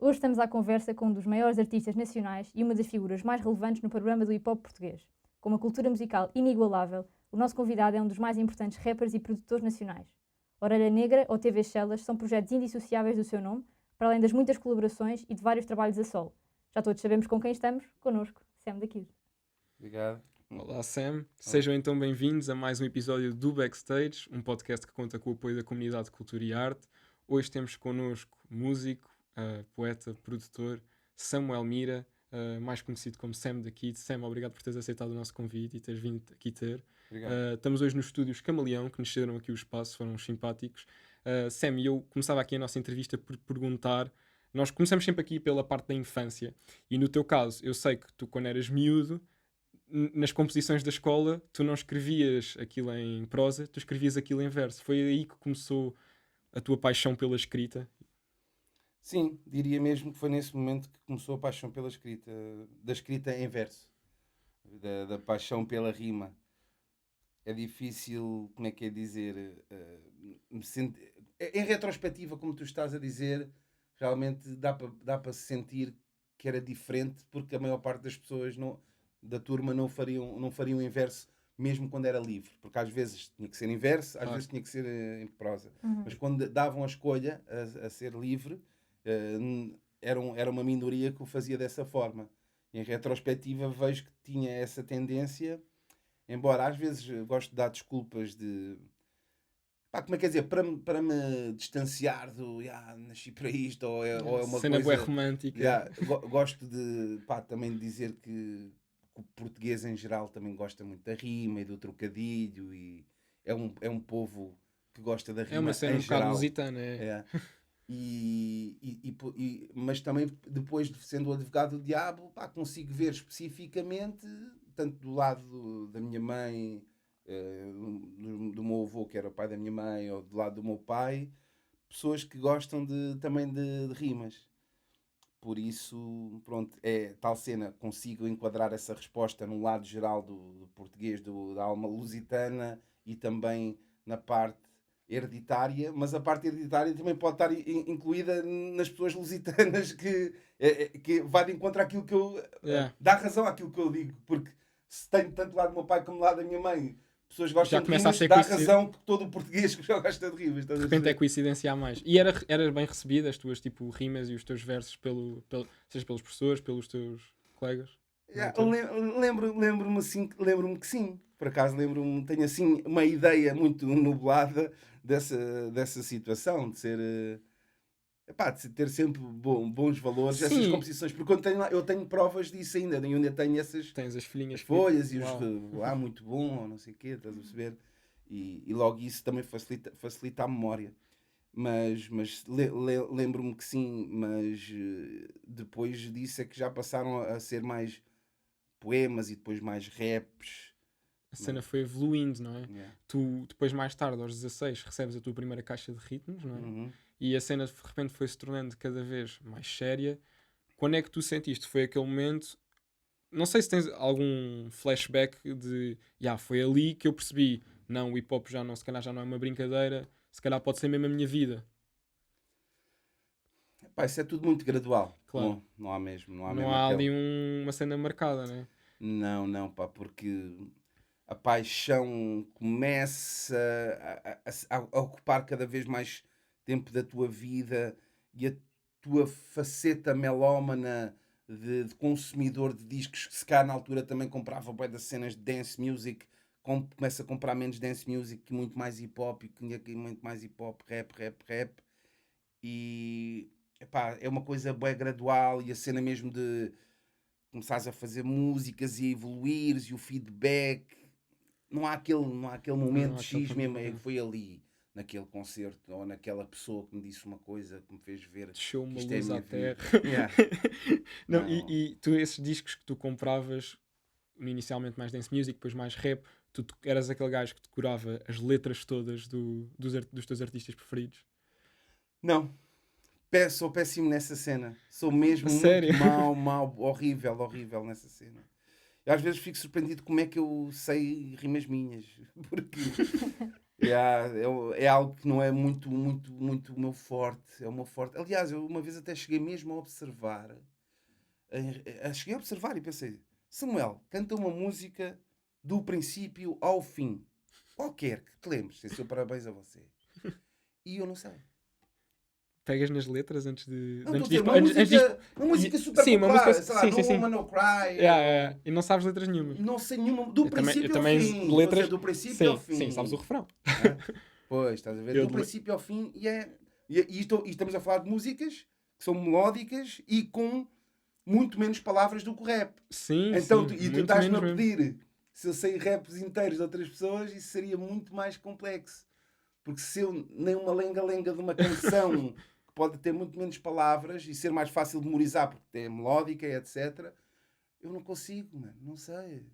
Hoje estamos à conversa com um dos maiores artistas nacionais e uma das figuras mais relevantes no programa do hip-hop português. Com uma cultura musical inigualável, o nosso convidado é um dos mais importantes rappers e produtores nacionais. Orelha Negra ou TV Chelas são projetos indissociáveis do seu nome, para além das muitas colaborações e de vários trabalhos a solo. Já todos sabemos com quem estamos, connosco, Sam da Kid. Obrigado. Olá Sam, sejam então bem-vindos a mais um episódio do Backstage, um podcast que conta com o apoio da comunidade de cultura e arte. Hoje temos connosco músico, poeta, produtor, Samuel Mira, mais conhecido como Sam da Kid. Sam, obrigado por teres aceitado o nosso convite e teres vindo aqui ter. Estamos hoje nos estúdios Camaleão, que nos cederam aqui o espaço, foram simpáticos. Sam, eu começava aqui a nossa entrevista por perguntar, nós começamos sempre aqui pela parte da infância, e no teu caso, eu sei que tu quando eras miúdo, nas composições da escola, tu não escrevias aquilo em prosa, tu escrevias aquilo em verso. Foi aí que começou a tua paixão pela escrita? Sim, diria mesmo que foi nesse momento que começou a paixão pela escrita, da escrita em verso, da paixão pela rima. É difícil, como é que é dizer, em retrospectiva, como tu estás a dizer, realmente dá para se sentir que era diferente, porque a maior parte das pessoas da turma não fariam em verso, mesmo quando era livre, porque às vezes tinha que ser em verso, às vezes tinha que ser em prosa. Mas quando davam a escolha a ser livre, era uma minoria que o fazia dessa forma. Em retrospectiva vejo que tinha essa tendência, embora às vezes gosto de dar desculpas de... Pá, como é que quer dizer? Para me distanciar do nasci para isto, ou é uma cena coisa... bué romântica. Gosto de, também de dizer que o português em geral também gosta muito da rima e do trocadilho, e é um povo que gosta da rima. É uma cena um bocado lusitana. Mas também depois, sendo o advogado do diabo, consigo ver especificamente, tanto do lado da minha mãe, do meu avô, que era o pai da minha mãe, ou do lado do meu pai, pessoas que gostam também de rimas. Por isso, pronto, é tal cena, consigo enquadrar essa resposta no lado geral do português, da alma lusitana, e também na parte hereditária, mas a parte hereditária também pode estar incluída nas pessoas lusitanas, que vai de encontro àquilo que eu... dá razão àquilo que eu digo, porque se tenho tanto lado do meu pai como lado da minha mãe, pessoas gostam de rimas, dá razão que todo o português que já gosta de rimas. De repente é coincidência a mais. E era bem recebida as tuas rimas e os teus versos, seja pelos professores, pelos teus colegas? Lembro-me que sim. Por acaso tenho assim uma ideia muito nublada dessa situação, de ter sempre bons valores, essas composições, porque eu tenho provas disso ainda, eu ainda tenho essas... Tens as folhinhas, folhas e muito bom, não sei o quê, estás a perceber? E logo isso também facilita a memória. Mas lembro-me que sim, mas depois disso é que já passaram a ser mais poemas e depois mais raps. A cena foi evoluindo, não é? Tu, depois, mais tarde, aos 16, recebes a tua primeira caixa de ritmos, não é? E a cena, de repente, foi-se tornando cada vez mais séria. Quando é que tu sentiste? Foi aquele momento... Não sei se tens algum flashback de... foi ali que eu percebi... Não, o hip-hop se calhar já não é uma brincadeira. Se calhar pode ser mesmo a minha vida. Isso é tudo muito gradual. Claro. Não há mesmo. Não há ali uma cena marcada, não é? Não, porque... a paixão começa a ocupar cada vez mais tempo da tua vida, e a tua faceta melómana de consumidor de discos, que se cá na altura também comprava bué das cenas de dance music, começa a comprar menos dance music e muito mais hip hop, e muito mais hip hop, rap, e é uma coisa bué gradual, e a cena mesmo de começares a fazer músicas e evoluires, e o feedback... Não há aquele momento X mesmo, foi ali, naquele concerto, ou naquela pessoa que me disse uma coisa, que me fez ver... Deixou uma isto luz é a à minha terra. vida. Não. E tu, esses discos que tu compravas, inicialmente mais dance music, depois mais rap, tu eras aquele gajo que decorava as letras todas dos teus artistas preferidos? Não. Sou péssimo nessa cena. Sou mesmo Sério? muito mau, horrível nessa cena. Eu às vezes fico surpreendido como é que eu sei rimas minhas. Porque É algo que não é muito o meu forte. É o meu forte. Aliás, eu uma vez até cheguei mesmo a observar. Cheguei a observar e pensei: Samuel, canta uma música do princípio ao fim. Qualquer que te lembres. Sem seu parabéns a você. E eu não sei. Pegas nas letras antes de. Não, estou a Antes de ir dizer, para- antes de ir- uma música super Sim, uma popular. música. Sei lá, Sim, No sim, sim. Woman No Cry. E não sabes letras nenhumas. Não sei nenhuma. Do Eu princípio ao também fim. Estou a letras. dizer, do princípio ao Sim, fim. sim, sabes o refrão. Hã? Pois, estás a ver? Eu Do de- princípio ao fim. E estamos a falar de músicas que são melódicas e com muito menos palavras do que o rap. Sim, Então, sim, tu muito estás-me menos a mesmo. pedir se eu sei raps inteiros de outras pessoas, isso seria muito mais complexo. Porque se eu nem uma lenga-lenga de uma canção que pode ter muito menos palavras e ser mais fácil de memorizar porque é melódica, etc., eu não consigo, mano, não sei.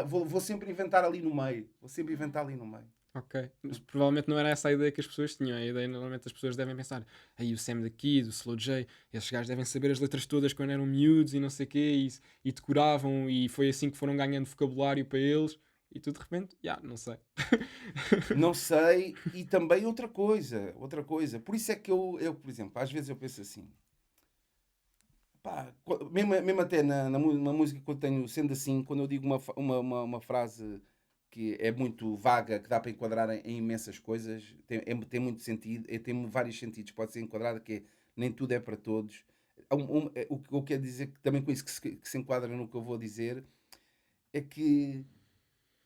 Vou sempre inventar ali no meio. Vou sempre inventar ali no meio. Ok. Mas provavelmente não era essa a ideia que as pessoas tinham. A ideia, normalmente, as pessoas devem pensar: aí o Sam daqui, do Slow J, esses gajos devem saber as letras todas quando eram miúdos e não sei o quê, e decoravam, e foi assim que foram ganhando vocabulário para eles. E tu de repente, não sei. Não sei. E também outra coisa. Por isso é que por exemplo, às vezes eu penso assim. Pá, mesmo até na música que eu tenho, sendo assim, quando eu digo uma frase que é muito vaga, que dá para enquadrar em imensas coisas, tem muito sentido, tem vários sentidos, pode ser enquadrada, que é nem tudo é para todos. O que eu quero dizer, que também com isso que se enquadra no que eu vou dizer, é que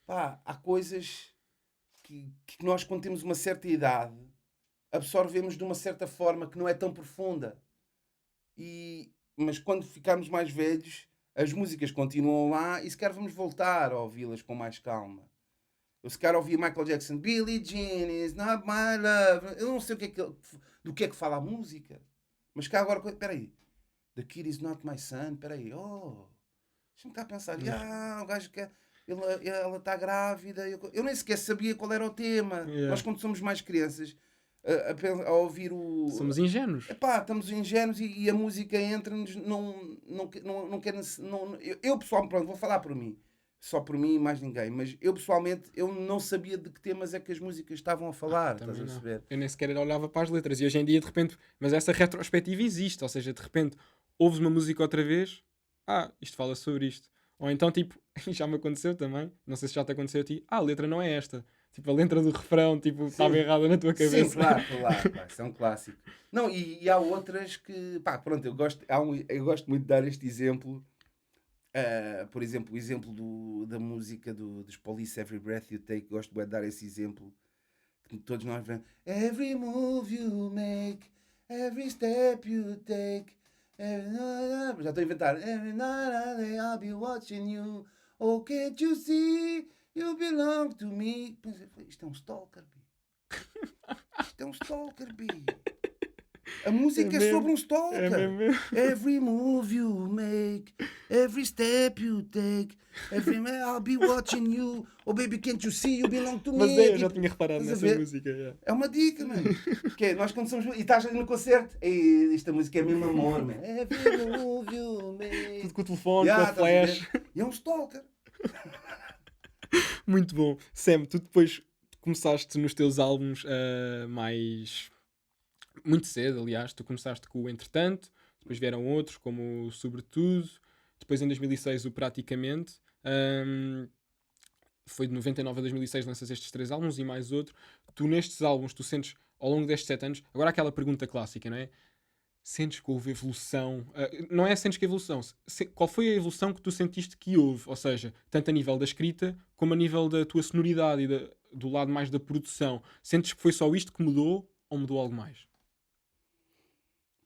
pá, há coisas que nós, quando temos uma certa idade, absorvemos de uma certa forma que não é tão profunda. Mas quando ficarmos mais velhos, as músicas continuam lá e se calhar vamos voltar a ouvi-las com mais calma. Eu se calhar ouvi Michael Jackson, Billie Jean is not my love. Eu não sei do que é que fala a música. Mas cá agora, espera aí. The kid is not my son. Espera aí. Oh, deixa-me cá pensar. O gajo quer... Ela está grávida. Eu nem sequer sabia qual era o tema. Yeah. Nós, quando somos mais crianças, a ouvir o. Somos ingênuos. Epá, estamos ingênuos e a música entra-nos. Não quer. Eu pessoalmente, pronto, vou falar por mim. Só por mim e mais ninguém. Mas eu pessoalmente eu não sabia de que temas é que as músicas estavam a falar. Estás a Também não. perceber? Eu nem sequer olhava para as letras. E hoje em dia, de repente, mas essa retrospectiva existe. Ou seja, de repente, ouves uma música outra vez, isto fala sobre isto. Ou então, tipo, já me aconteceu também, não sei se já te aconteceu a ti, a letra não é esta. Tipo, a letra do refrão, tipo, estava errada na tua cabeça. Sim, claro. Pá, isso é um clássico. Não, e há outras que, pá, pronto, eu gosto muito de dar este exemplo. Por exemplo, o exemplo da música dos Police, Every Breath You Take, gosto de dar esse exemplo. Que todos nós vemos. Every move you make, every step you take. Já estou a inventar. Every night I'll be watching you. Oh, can't you see? You belong to me. Isto é um stalker, B. Isto é um stalker, B. A música é sobre um stalker. É mesmo. Every move you make, every step you take, every man I'll be watching you. Oh baby, can't you see you belong to me? Mas eu já tinha reparado Estás a nessa ver? música. Yeah. É uma dica, mano. Que é, nós quando somos... E estás ali no concerto. Esta música é mesmo amor, mano. Every move you make. Tudo com o telefone, com a Estás a ver? flash. E é um stalker. Muito bom. Sam, tu depois começaste nos teus álbuns mais... Muito cedo, aliás. Tu começaste com o Entretanto, depois vieram outros, como o Sobretudo, depois em 2006 o Praticamente. Foi de 99 a 2006 lanças estes 3 álbuns e mais outro. Tu nestes álbuns, tu sentes, ao longo destes 7 anos... Agora aquela pergunta clássica, não é? Sentes que houve evolução? Não é sentes que evolução. Qual foi a evolução que tu sentiste que houve? Ou seja, tanto a nível da escrita, como a nível da tua sonoridade e do lado mais da produção. Sentes que foi só isto que mudou ou mudou algo mais?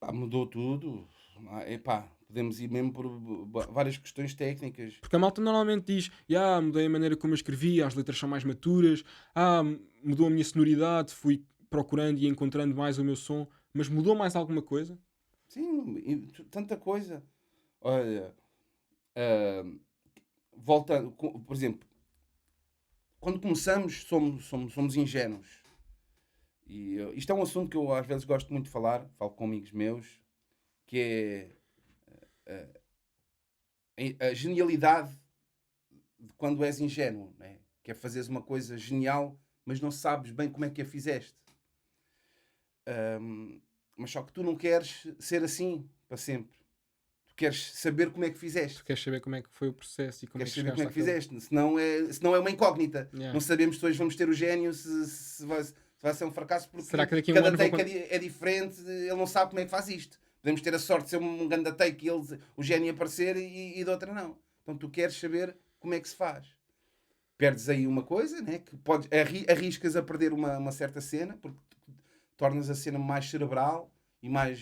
Pá, mudou tudo. Epá, podemos ir mesmo por várias questões técnicas. Porque a malta normalmente diz: mudei a maneira como eu escrevia, as letras são mais maturas, mudou a minha sonoridade, fui procurando e encontrando mais o meu som. Mas mudou mais alguma coisa? Sim, tanta coisa. Olha, volta, por exemplo, quando começamos somos ingênuos. E isto é um assunto que eu às vezes gosto muito de falar, falo com amigos meus, que é a genialidade de quando és ingênuo, né? Que é fazeres uma coisa genial, mas não sabes bem como é que a fizeste. Mas só que tu não queres ser assim para sempre. Tu queres saber como é que fizeste. Tu queres saber como é que foi o processo e como Queres é que saber como é que chegaste fizeste. Senão é uma incógnita. Yeah. Não sabemos se hoje vamos ter o gênio, se vai ser um fracasso, porque Será que daqui a um cada ano take é diferente, ele não sabe como é que faz isto. Podemos ter a sorte de ser um grande take e o gênio aparecer e de outra não. Então tu queres saber como é que se faz. Perdes aí uma coisa, né? Que arriscas a perder uma certa cena, porque tornas a cena mais cerebral e mais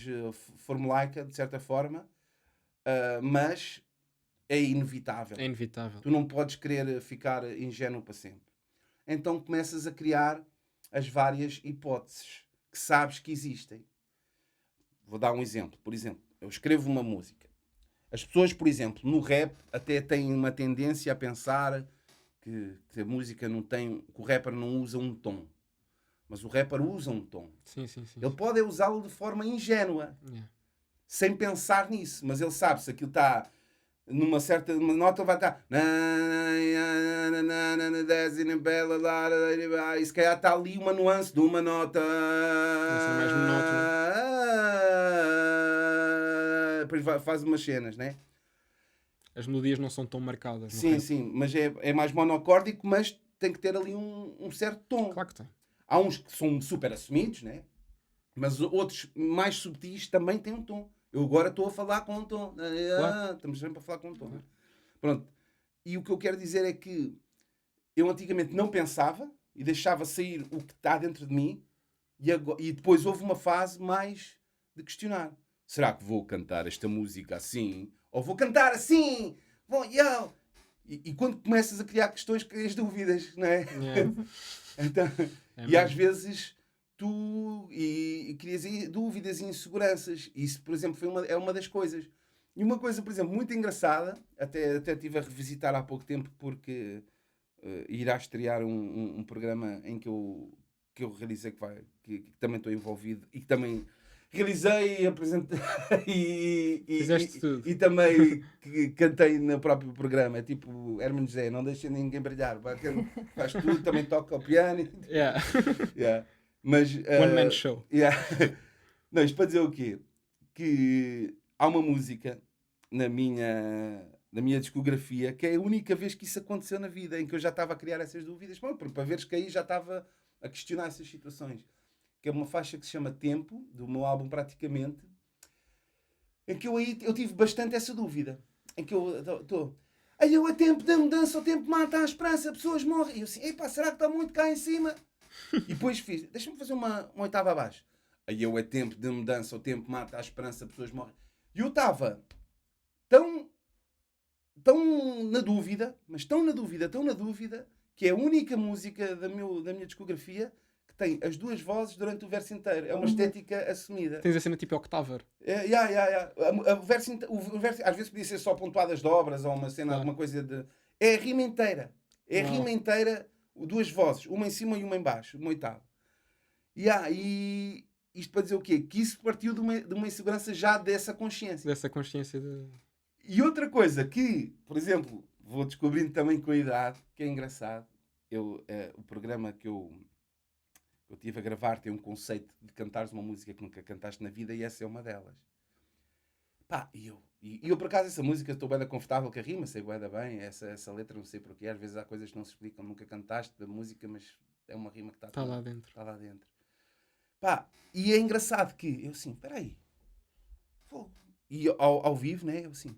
formulaica, de certa forma, mas é inevitável. É inevitável. Tu não podes querer ficar ingênuo para sempre. Então começas a criar as várias hipóteses que sabes que existem. Vou dar um exemplo. Por exemplo, eu escrevo uma música. As pessoas, por exemplo, no rap até têm uma tendência a pensar que a música não tem... que o rapper não usa um tom. Mas o rapper usa um tom. Sim. Ele pode usá-lo de forma ingênua, Yeah. sem pensar nisso. Mas ele sabe se aquilo está numa certa nota, vai estar... E se calhar está ali uma nuance de uma nota... Vai ser mais monótono. Depois faz umas cenas, né? As melodias não são tão marcadas. no Sim, rap. sim. Mas é mais monocórdico, mas tem que ter ali um certo tom. Claro que tem. Há uns que são super assumidos, né? Mas outros mais subtis também têm um tom. Eu agora estou a falar com um tom. Claro. Estamos sempre a falar com um tom. Claro. Pronto. E o que eu quero dizer é que eu antigamente não pensava e deixava sair o que está dentro de mim e depois houve uma fase mais de questionar. Será que vou cantar esta música assim? Ou vou cantar assim? E quando começas a criar questões, crias dúvidas, não é? Yeah. Então, É e mesmo. às vezes tu crias dúvidas e inseguranças. Isso, por exemplo, é uma das coisas. E uma coisa, por exemplo, muito engraçada, até estive a revisitar há pouco tempo, porque irá estrear um programa em que eu realizei, que também estou envolvido e que também realizei, apresentei Fizeste tudo. e também cantei no próprio programa. É tipo Hermano José, não deixa ninguém brilhar. Faz tudo, também toca o piano. Yeah. Yeah. Mas, One man show. yeah. Não, isto para dizer o quê? Que há uma música na minha discografia que é a única vez que isso aconteceu na vida, em que eu já estava a criar essas dúvidas. Bom, para veres que aí já estava a questionar essas situações. Que é uma faixa que se chama Tempo, do meu álbum Praticamente, em que eu tive bastante essa dúvida. Em que eu estou... Aí eu a tempo da mudança, o tempo mata a esperança, pessoas morrem. E eu assim, epá, será que está muito cá em cima? E depois deixa-me fazer uma oitava abaixo. Aí eu a tempo de mudança, o tempo mata a esperança, pessoas morrem. E eu estava tão na dúvida, mas tão na dúvida, que é a única música da minha discografia que tem as duas vozes durante o verso inteiro. É uma estética assumida. Tens a cena tipo Octaver. O verso, às vezes podia ser só pontuadas de obras ou uma cena, Claro. alguma coisa de... É a rima inteira. É a Uau. rima inteira, duas vozes, uma em cima e uma em baixo, uma oitava. E isto para dizer o quê? Que isso partiu de uma insegurança já dessa consciência. Dessa consciência de... E outra coisa que, por exemplo, vou descobrindo também com a idade, que é engraçado, o programa que eu tive a gravar tem um conceito de cantares uma música que nunca cantaste na vida e essa é uma delas. Pá, e eu por acaso essa música estou bem confortável com a rima, sei bem bem, essa letra não sei porquê, às vezes há coisas que não se explicam, nunca cantaste da música, mas é uma rima que Está lá dentro. Está lá dentro. Pá, e é engraçado que eu assim, peraí, e ao vivo, né, eu assim,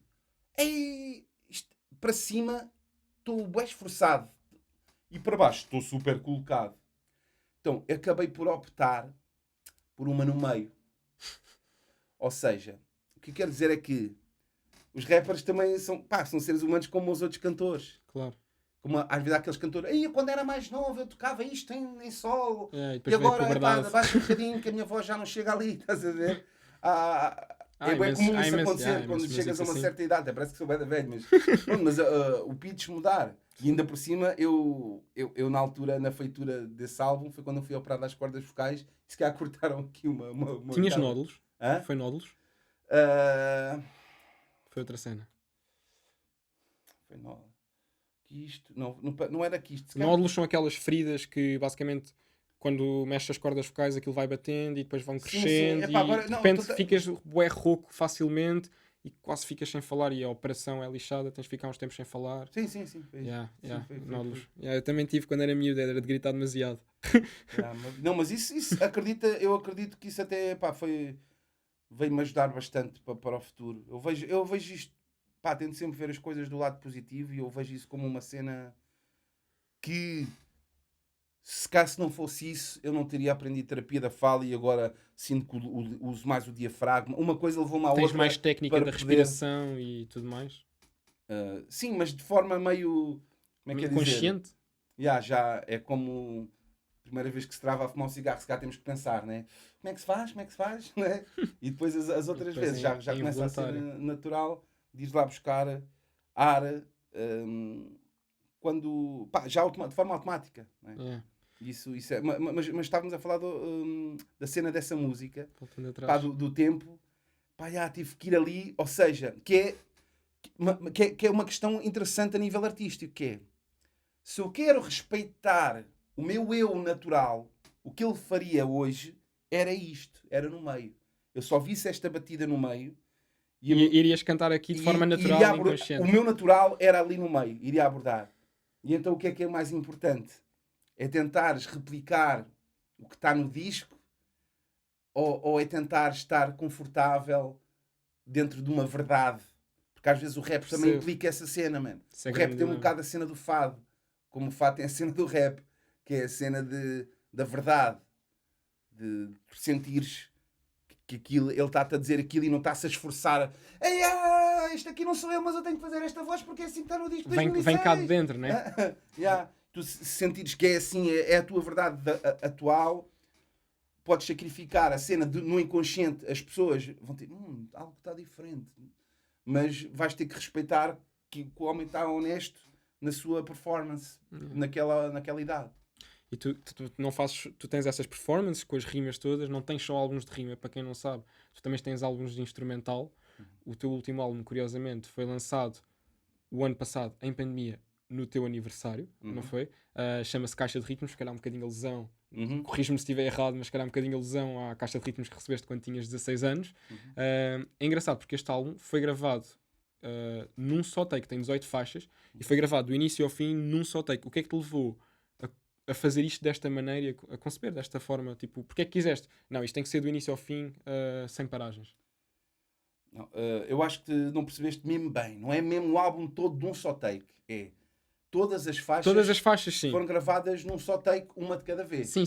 para cima estou bem esforçado e para baixo estou super colocado. Então acabei por optar por uma no meio. Ou seja, o que eu quero dizer é que os rappers também são seres humanos como os outros cantores. Claro. Como às vezes há aqueles cantores, eu quando era mais novo eu tocava isto em sol E e agora puberdade. baixa um bocadinho que a minha voz já não chega ali, estás a ver? É bem comum isso acontecer quando chegas a uma certa idade. Até parece que sou bem velho, mas o pitch mudar. E ainda por cima, eu na altura, na feitura desse álbum, foi quando eu fui operado às cordas vocais e se calhar cortaram aqui uma Tinhas nódulos? Hã? Foi nódulos? Foi outra cena. Foi nódulo. Quisto. Não era quisto. Nódulos são aquelas feridas que basicamente quando mexes as cordas vocais aquilo vai batendo e depois vão crescendo. Epá, agora, e de não, repente ficas bué rouco facilmente e quase ficas sem falar e a operação é lixada, tens de ficar uns tempos sem falar. Sim. Nódulos. Eu também tive quando era miúdo, era de gritar demasiado. Mas isso eu acredito que isso até veio-me ajudar bastante para o futuro. Eu vejo isto, tento sempre ver as coisas do lado positivo e eu vejo isso como uma cena que, se caso não fosse isso, eu não teria aprendido terapia da fala e agora sinto que uso mais o diafragma. Uma coisa levou-me à outra. Tens mais técnica para da respiração e tudo mais? Sim, mas de forma meio... Como é que é dizer? Consciente? Já é como... Primeira vez que se trava a fumar um cigarro, se calhar temos que pensar, né? Como é que se faz? Né? E depois as outras Depois vezes já começa a ser natural de ir lá buscar ar quando... de forma automática. Né? Yeah. Isso é... Mas estávamos a falar da cena dessa música, do tempo. Tive que ir ali, ou seja, que é uma questão interessante a nível artístico, que é, se eu quero respeitar o meu eu natural, o que ele faria hoje era isto, era no meio. Eu só visse esta batida no meio e irias cantar aqui de forma natural e inconsciente. O meu natural era ali no meio, iria abordar. E então o que é mais importante? É tentares replicar o que está no disco ou é tentar estar confortável dentro de uma verdade? Porque às vezes o rap também implica essa cena, mano. O rap tem um bocado a cena do fado, como o fado tem a cena do rap, que é a cena da verdade, de sentires que aquilo, ele está-te a dizer aquilo e não está-se a esforçar. Isto aqui não sou eu, mas eu tenho que fazer esta voz porque é assim que está no disco 2006. Vem cá de dentro, né? Tu sentires que é assim, é a tua verdade atual, podes sacrificar a cena no inconsciente, as pessoas vão ter algo que está diferente, mas vais ter que respeitar que o homem está honesto na sua performance naquela idade. E tu não fazes, tu tens essas performances com as rimas todas, não tens só álbuns de rima, para quem não sabe, tu também tens álbuns de instrumental. O teu último álbum, curiosamente, foi lançado o ano passado, em pandemia, no teu aniversário, não foi? Chama-se Caixa de Ritmos, se calhar um bocadinho alusão, corrijo-me se estiver errado, mas se calhar um bocadinho alusão à Caixa de Ritmos que recebeste quando tinhas 16 anos. É engraçado porque este álbum foi gravado num só take, tem 18 faixas, e foi gravado do início ao fim num só take. O que é que te levou a fazer isto desta maneira, a conceber desta forma? Tipo, porque é que quiseste? Não, isto tem que ser do início ao fim, sem paragens. Não, eu acho que não percebeste mesmo bem. Não é mesmo o álbum todo de um só take. É todas as faixas sim. Foram gravadas num só take, uma de cada vez. Sim.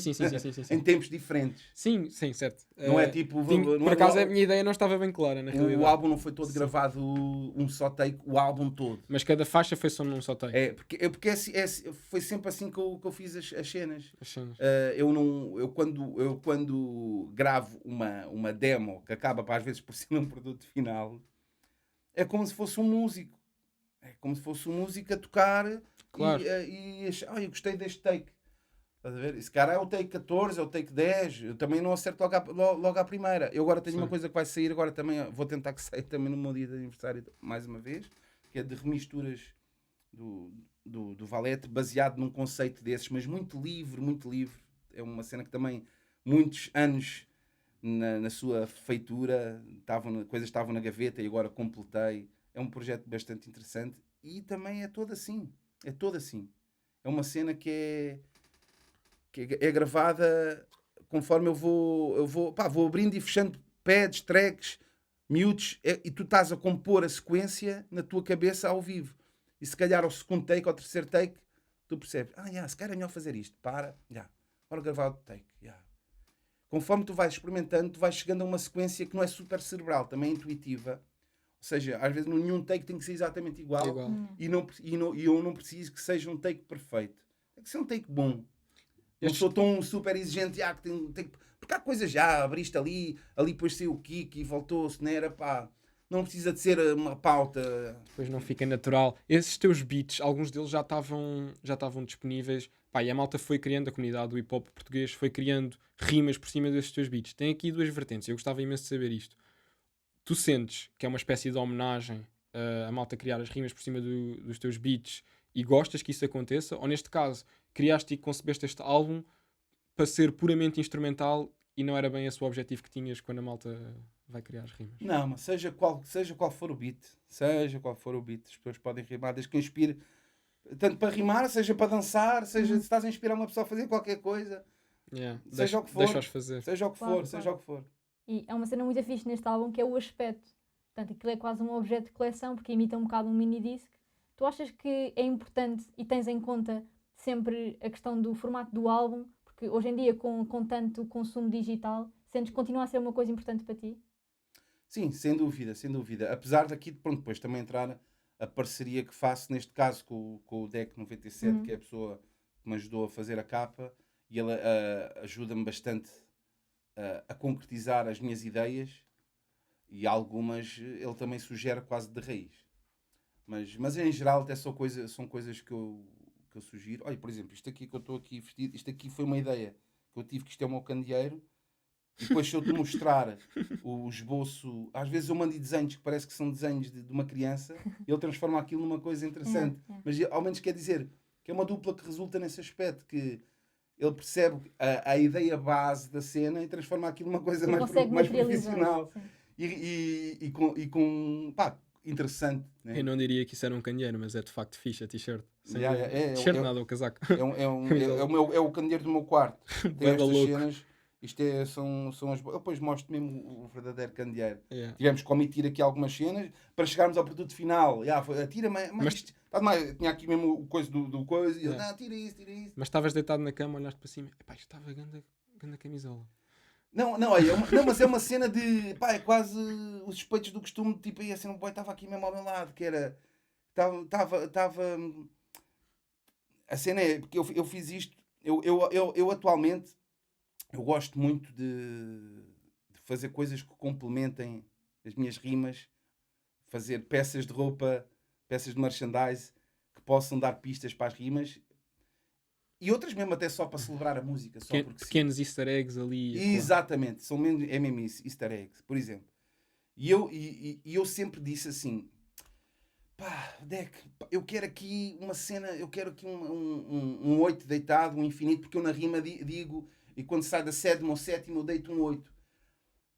Em tempos diferentes. Sim, certo. Não é tipo... por acaso a minha ideia não estava bem clara, na realidade. O álbum não foi todo gravado um só take, o álbum todo. Mas cada faixa foi só num só take. Porque foi sempre assim que eu fiz as cenas. As cenas. Eu quando gravo uma demo, que acaba às vezes por ser um produto final, é como se fosse um músico. É como se fosse um músico a tocar. Claro. Eu gostei deste take. Estás a ver? Esse cara é o take 14, é o take 10. Eu também não acerto logo à primeira. Eu agora tenho uma coisa que vai sair, agora também vou tentar que saia também no meu dia de aniversário, mais uma vez, que é de remisturas do Valete, baseado num conceito desses, mas muito livre, muito livre. É uma cena que também, muitos anos na sua feitura, coisas estavam na gaveta e agora completei. É um projeto bastante interessante e também é todo assim. É uma cena que é gravada conforme eu vou abrindo e fechando pads, tracks, mutes, e tu estás a compor a sequência na tua cabeça ao vivo. E se calhar ao segundo take, ao terceiro take, tu percebes, se calhar é melhor fazer isto, agora gravar o take, Conforme tu vais experimentando, tu vais chegando a uma sequência que não é super cerebral, também é intuitiva. Ou seja, às vezes nenhum take tem que ser exatamente igual. E eu não preciso que seja um take perfeito. Tem que ser um take bom. Não sou tão super exigente, que tem porque há coisas abriste ali depois saiu o kick e voltou-se, não era não precisa de ser uma pauta. Depois não fica natural. Esses teus beats, alguns deles já estavam disponíveis. E a malta foi criando, a comunidade do hip hop português foi criando rimas por cima desses teus beats. Tem aqui duas vertentes, eu gostava imenso de saber isto. Tu sentes que é uma espécie de homenagem a malta criar as rimas por cima dos teus beats e gostas que isso aconteça, ou neste caso, criaste e concebeste este álbum para ser puramente instrumental e não era bem esse o objetivo que tinhas quando a malta vai criar as rimas? Não, mas seja qual for o beat, as pessoas podem rimar, desde que inspire, tanto para rimar, seja para dançar, seja se estás a inspirar uma pessoa a fazer qualquer coisa, Yeah. seja o que for, Deixa-os fazer. seja o que Claro, for, seja o que for. E é uma cena muito fixe neste álbum que é o aspecto. Portanto, aquilo é quase um objeto de coleção porque imita um bocado um mini-disc. Tu achas que é importante e tens em conta sempre a questão do formato do álbum? Porque hoje em dia, com tanto consumo digital, sentes que continua a ser uma coisa importante para ti? Sim, sem dúvida, sem dúvida. Apesar daqui, pronto, depois também entrar a parceria que faço, neste caso com o DEC 97, que é a pessoa que me ajudou a fazer a capa, e ele ajuda-me bastante a concretizar as minhas ideias, e algumas ele também sugere quase de raiz. Mas em geral até são coisas que eu sugiro. Olha, por exemplo, isto aqui que eu estou aqui vestido, isto aqui foi uma ideia que eu tive, que isto é o meu candeeiro. E depois, se eu te mostrar o esboço, às vezes eu mando desenhos que parece que são desenhos de uma criança, e ele transforma aquilo numa coisa interessante. Mas ao menos quer dizer que é uma dupla que resulta nesse aspecto, que ele percebe a ideia base da cena e transforma aquilo numa coisa mais profissional e com pá, interessante. Né? Eu não diria que isso era um candeeiro, mas é de facto fixe a t-shirt. T-shirt nada, o casaco. É o candeeiro do meu quarto. Tem estas louco. cenas. Isto são as... Eu depois mostro mesmo o verdadeiro candeeiro. Yeah. Tivemos que omitir aqui algumas cenas para chegarmos ao produto final. Tira, mas isto, tinha aqui mesmo o coisa do coisa. E eu, tira isso. Mas estavas deitado na cama, olhaste para cima. Epá, isto estava grande camisola. Não, mas é uma cena de... Pá, é quase os suspeitos do costume. Tipo, aí a cena, o boy estava aqui mesmo ao meu lado. Que era... Estava... A cena é... Porque eu fiz isto... Eu atualmente... Eu gosto muito de fazer coisas que complementem as minhas rimas, fazer peças de roupa, peças de merchandise que possam dar pistas para as rimas e outras mesmo até só para celebrar a música. Só porque pequenos easter eggs ali. Exatamente, é mesmo isso, easter eggs, por exemplo. E eu sempre disse assim, pá, Deck, eu quero aqui uma cena, eu quero aqui um 8 deitado, um infinito, porque eu na rima digo... E quando sai da 7ª ou 7ª eu deito um 8.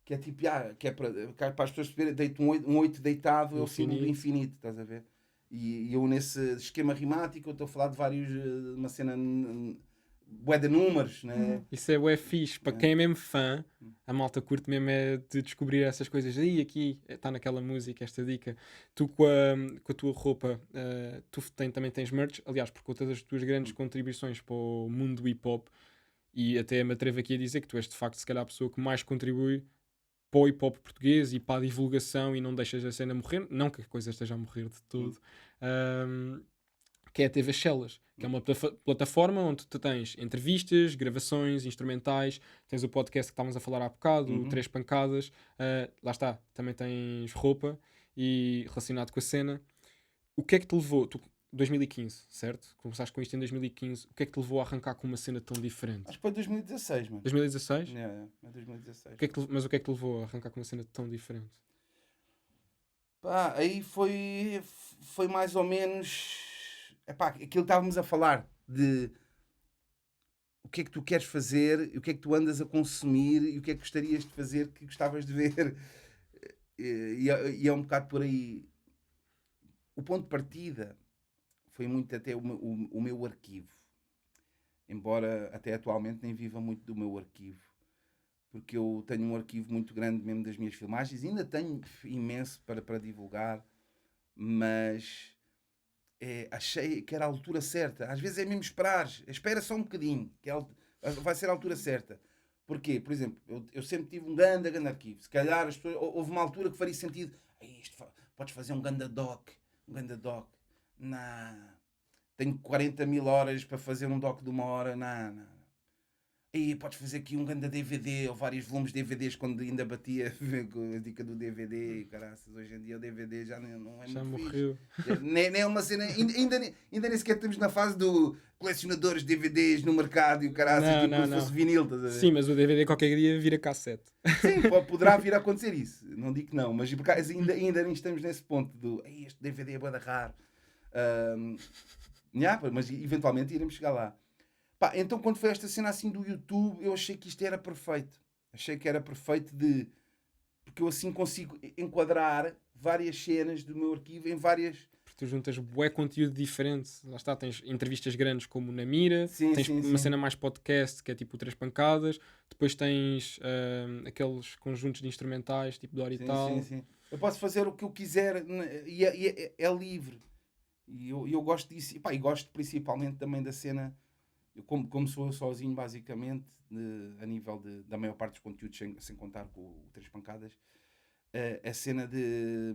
Que é tipo, que é para as pessoas perceberem, deito um 8 deitado, é o símbolo do infinito, estás a ver? E eu nesse esquema rimático, eu estou a falar de vários, uma cena, bué de números, né? Isso é bué fixe, para quem é mesmo fã, a malta curte mesmo é de descobrir essas coisas. Aí, aqui, está naquela música, esta dica. Tu com a tua roupa, tu também tens merch, aliás, por conta das tuas grandes contribuições para o mundo do hip-hop, e até me atrevo aqui a dizer que tu és de facto se calhar a pessoa que mais contribui para o hip-hop português e para a divulgação e não deixas a cena morrer, não que a coisa esteja a morrer de todo, que é a TV Shellas, que é uma plataforma onde tu tens entrevistas, gravações, instrumentais, tens o podcast que estávamos a falar há bocado, o Três Pancadas, lá está, também tens roupa e relacionado com a cena. O que é que te levou? 2015, certo? Começaste com isto em 2015. O que é que te levou a arrancar com uma cena tão diferente? Acho que foi 2016, mano. 2016? É 2016. Mas o que é que te levou a arrancar com uma cena tão diferente? Pá, aí foi mais ou menos... Epá, aquilo que estávamos a falar de o que é que tu queres fazer, o que é que tu andas a consumir e o que é que gostarias de fazer que gostavas de ver. E é um bocado por aí. O ponto de partida foi muito até o meu arquivo. Embora até atualmente nem viva muito do meu arquivo. Porque eu tenho um arquivo muito grande mesmo das minhas filmagens. Ainda tenho imenso para divulgar. Mas achei que era a altura certa. Às vezes é mesmo esperar. Espera só um bocadinho. Vai ser a altura certa. Porquê? Por exemplo, eu sempre tive um grande arquivo. Se calhar as pessoas, houve uma altura que faria sentido. Podes fazer um ganda doc. Não. Tenho 40 mil horas para fazer um doc de 1 hora. Não. E podes fazer aqui um grande DVD ou vários volumes de DVDs quando ainda batia com a dica do DVD. Caraças, hoje em dia o DVD já não é já muito morreu. Nem é uma cena. Ainda nem sequer estamos na fase do colecionadores de DVDs no mercado e o caraças, tipo se fosse vinil. Estás a ver? Sim, mas o DVD qualquer dia vira cassete. Sim, poderá vir a acontecer isso. Não digo que não, mas por acaso ainda nem estamos nesse ponto do este DVD é bué da raro. Yeah, mas eventualmente iremos chegar lá. Pá, então quando foi esta cena assim do YouTube, eu achei que isto era perfeito. Achei que era perfeito porque eu assim consigo enquadrar várias cenas do meu arquivo em várias... Porque tu juntas bué conteúdo diferente. Lá está, tens entrevistas grandes como na Mira, Sim, tens sim, uma sim. cena mais podcast, que é tipo Três Pancadas, depois tens aqueles conjuntos de instrumentais, tipo Dora e Sim, tal. sim, sim. Eu posso fazer o que eu quiser é livre. E eu gosto disso. E gosto principalmente também da cena. Eu como sou eu sozinho, basicamente, a nível da maior parte dos conteúdos, sem contar com o Três Pancadas, a cena de.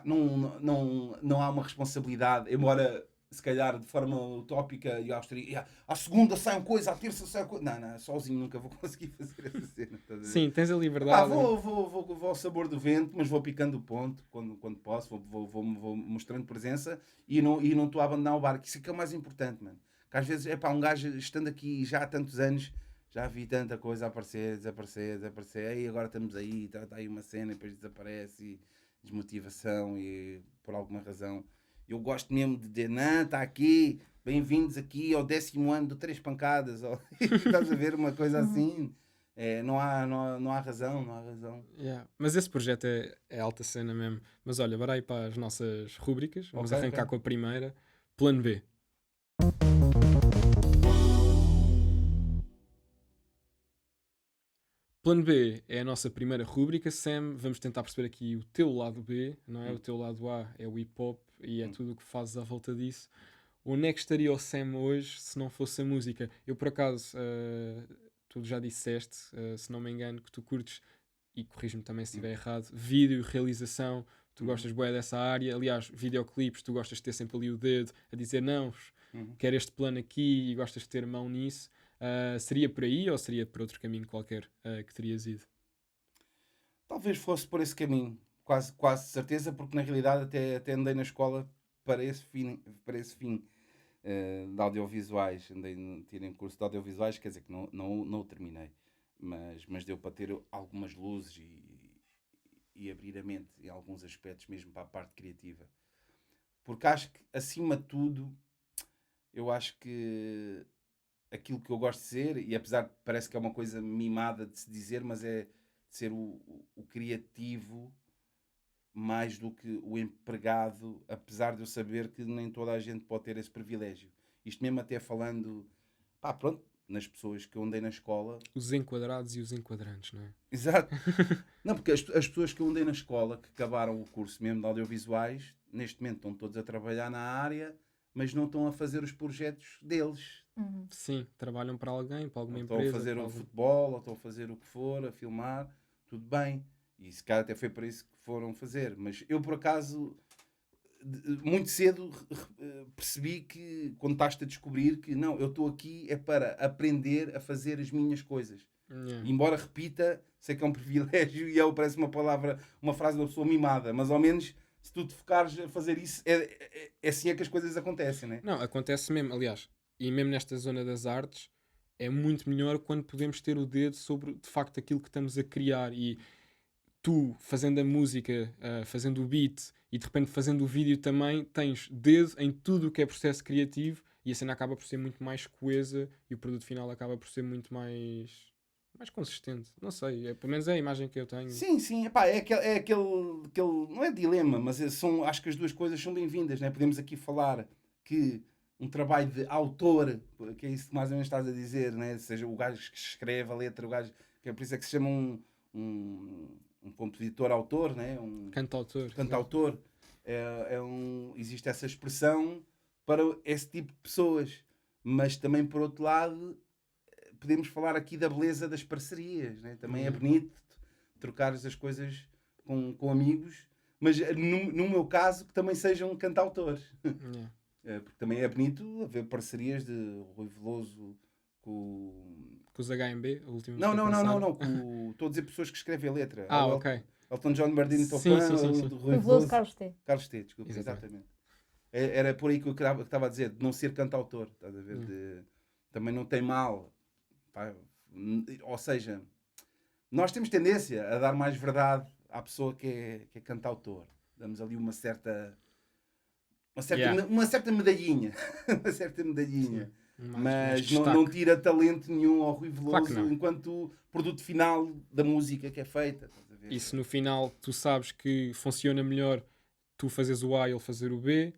Não há uma responsabilidade, embora se calhar de forma utópica e austríaca, à segunda sai uma coisa, à terça sai uma coisa. Não, sozinho nunca vou conseguir fazer essa cena. Estás a ver? Sim, tens a liberdade. Vou ao sabor do vento, mas vou picando o ponto quando posso, vou mostrando presença e não estou a abandonar o barco. Isso é que é o mais importante, mano. Que às vezes, um gajo estando aqui já há tantos anos, já vi tanta coisa aparecer, desaparecer, aí agora estamos aí, está aí uma cena e depois desaparece e desmotivação e por alguma razão. Eu gosto mesmo de dizer, não, está aqui, bem-vindos aqui ao 10º ano do Três Pancadas. Estás a ver uma coisa assim? Não há razão, não há razão. Yeah. Mas esse projeto é alta cena mesmo. Mas olha, bora aí para as nossas rúbricas. Vamos Ok, arrancar ok. com a primeira. Plano B. Plano B é a nossa primeira rúbrica. Sam, vamos tentar perceber aqui o teu lado B, não é? O teu lado A é o hip hop e é tudo o que fazes à volta disso. Onde é que estaria o Sam hoje se não fosse a música? Eu, por acaso, tu já disseste, se não me engano, que tu curtes, e corrijo-me também se estiver errado, vídeo, realização, tu gostas bué dessa área. Aliás, videoclipes, tu gostas de ter sempre ali o dedo a dizer não, quero este plano aqui e gostas de ter mão nisso. Seria por aí ou seria por outro caminho qualquer que terias ido? Talvez fosse por esse caminho, quase certeza, porque na realidade até andei na escola para esse fim de audiovisuais. Tirei um curso de audiovisuais, quer dizer que não o terminei, mas deu para ter algumas luzes e abrir a mente em alguns aspectos, mesmo para a parte criativa. Porque acho que, acima de tudo, eu acho que aquilo que eu gosto de ser, e apesar de parece que é uma coisa mimada de se dizer, mas é de ser o criativo mais do que o empregado, apesar de eu saber que nem toda a gente pode ter esse privilégio. Isto mesmo até falando, pronto, nas pessoas que eu andei na escola. Os enquadrados e os enquadrantes, não é? Exato. Não, porque as pessoas que eu andei na escola, que acabaram o curso mesmo de audiovisuais, neste momento estão todos a trabalhar na área, mas não estão a fazer os projetos deles. Sim, trabalham para alguém, para alguma Ou estão empresa. a fazer para o algum... futebol, ou estão a fazer o que for, a filmar, tudo bem. E se calhar até foi para isso que foram fazer. Mas eu, por acaso, muito cedo percebi que, quando estás-te a descobrir, que não, eu estou aqui é para aprender a fazer as minhas coisas. Yeah. Embora repita, sei que é um privilégio e parece uma frase de uma pessoa mimada, mas ao menos se tu te focares a fazer isso, é assim que as coisas acontecem, né? Não, acontece mesmo, aliás, e mesmo nesta zona das artes, é muito melhor quando podemos ter o dedo sobre, de facto, aquilo que estamos a criar. E tu, fazendo a música, fazendo o beat e de repente fazendo o vídeo também, tens dedo em tudo o que é processo criativo e a cena acaba por ser muito mais coesa e o produto final acaba por ser muito mais consistente. Não sei, pelo menos é a imagem que eu tenho. Sim, é aquele, não é dilema, mas acho que as duas coisas são bem-vindas, né? Podemos aqui falar que um trabalho de autor, que é isso que mais ou menos estás a dizer, né? Seja o gajo que escreve a letra, o gajo, que é por isso é que se chama um compositor-autor, né? Um Cantautor. cantautor. Existe essa expressão para esse tipo de pessoas, mas também por outro lado podemos falar aqui da beleza das parcerias, né? Também é bonito trocares as coisas com amigos, mas no meu caso que também sejam cantautores. Porque também é bonito haver parcerias de Rui Veloso com os HMB, o último não, que lançaram. estou a dizer pessoas que escrevem a letra. Ok. Elton John, Bardino Sim, Tocã, sim. Rui Veloso, Veloso, Carlos T. desculpa, exatamente. Era por aí que eu estava a dizer, de não ser cantautor, estás a ver? Também não tem mal. Pá, ou seja, nós temos tendência a dar mais verdade à pessoa que é cantautor. Damos ali uma certa uma certa medalhinha. Uma certa medalhinha. Mais Mas não destaque. tira talento nenhum ao Rui Claro que Veloso não. enquanto produto final da música que é feita. Estás a ver? E se no final tu sabes que funciona melhor tu fazes o A e ele fazer o B,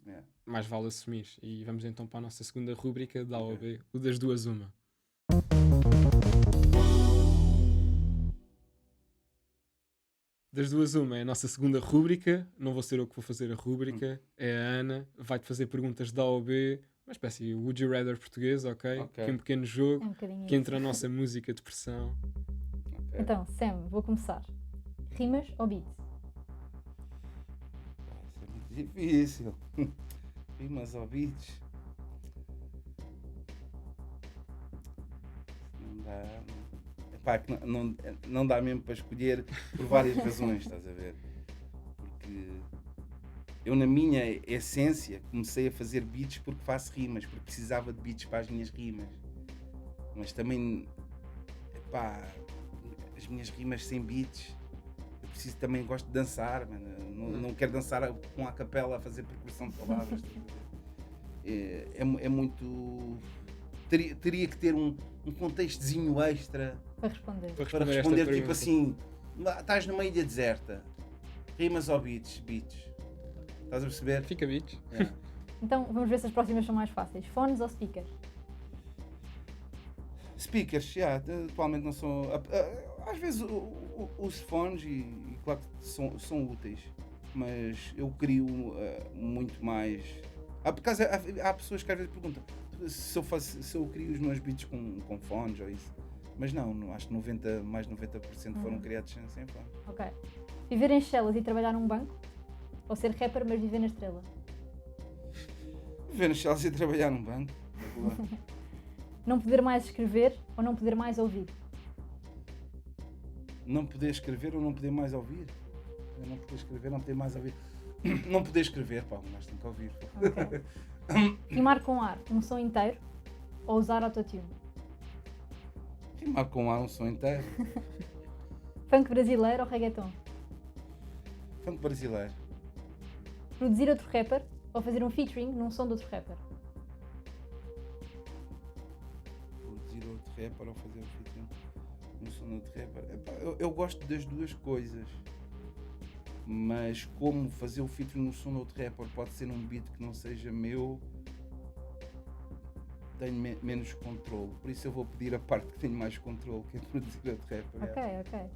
É. mais vale assumir. E vamos então para a nossa segunda rúbrica da A ou B, o das duas uma. Das duas uma é a nossa segunda rúbrica. Não vou ser eu que vou fazer a rúbrica, é a Ana. Vai-te fazer perguntas da A ou B, uma espécie de Would You Rather português, ok? Ok. Que é um pequeno É jogo um bocadinho que isso. entra a nossa música de pressão. Ok. Então, Sam, vou começar. Rimas ou beats? Isso é muito difícil. Rimas ou beats? Não dá. Epá, que não dá mesmo para escolher por várias razões, estás a ver? Porque eu, na minha essência, comecei a fazer beats porque faço rimas, porque precisava de beats para as minhas rimas. Mas também, epá, as minhas rimas sem beats, eu preciso também, gosto de dançar, mano. Não quero dançar com a capela a fazer percussão de palavras. É muito. Teria que ter um contextozinho extra Para responder. para esta responder, tipo pergunta. assim, estás numa ilha deserta, rimas ou beats? Beats. Estás a perceber? Fica beats. É. Então, vamos ver se as próximas são mais fáceis. Fones ou speakers? Speakers, atualmente não são. Às vezes os fones, e claro que são úteis, mas eu crio muito mais. Por causa, há pessoas que às vezes perguntam se eu crio os meus beats com fones ou isso. Mas não, acho que mais de 90% foram criados sem fones. Ok. Viver em Chelas e trabalhar num banco? Ou ser rapper, mas viver na estrela? Viver no Chelsea e trabalhar num banco. Não poder mais escrever ou não poder mais ouvir? Não poder escrever ou não poder mais ouvir? Não poder escrever, não poder mais ouvir. Não poder escrever, pá, mas tem que ouvir. Ok. Rimar com ar, um som inteiro ou usar autotune? Rimar com ar um som inteiro. Funk brasileiro ou reggaeton? Funk brasileiro. Produzir outro rapper ou fazer um featuring num som de outro rapper? Produzir outro rapper ou fazer um featuring no som de outro rapper. Epá, eu gosto das duas coisas. Mas como fazer o featuring no som de outro rapper pode ser um beat que não seja meu, tenho menos controle. Por isso eu vou pedir a parte que tenho mais controle, que é produzir outro rapper. Ok, ok.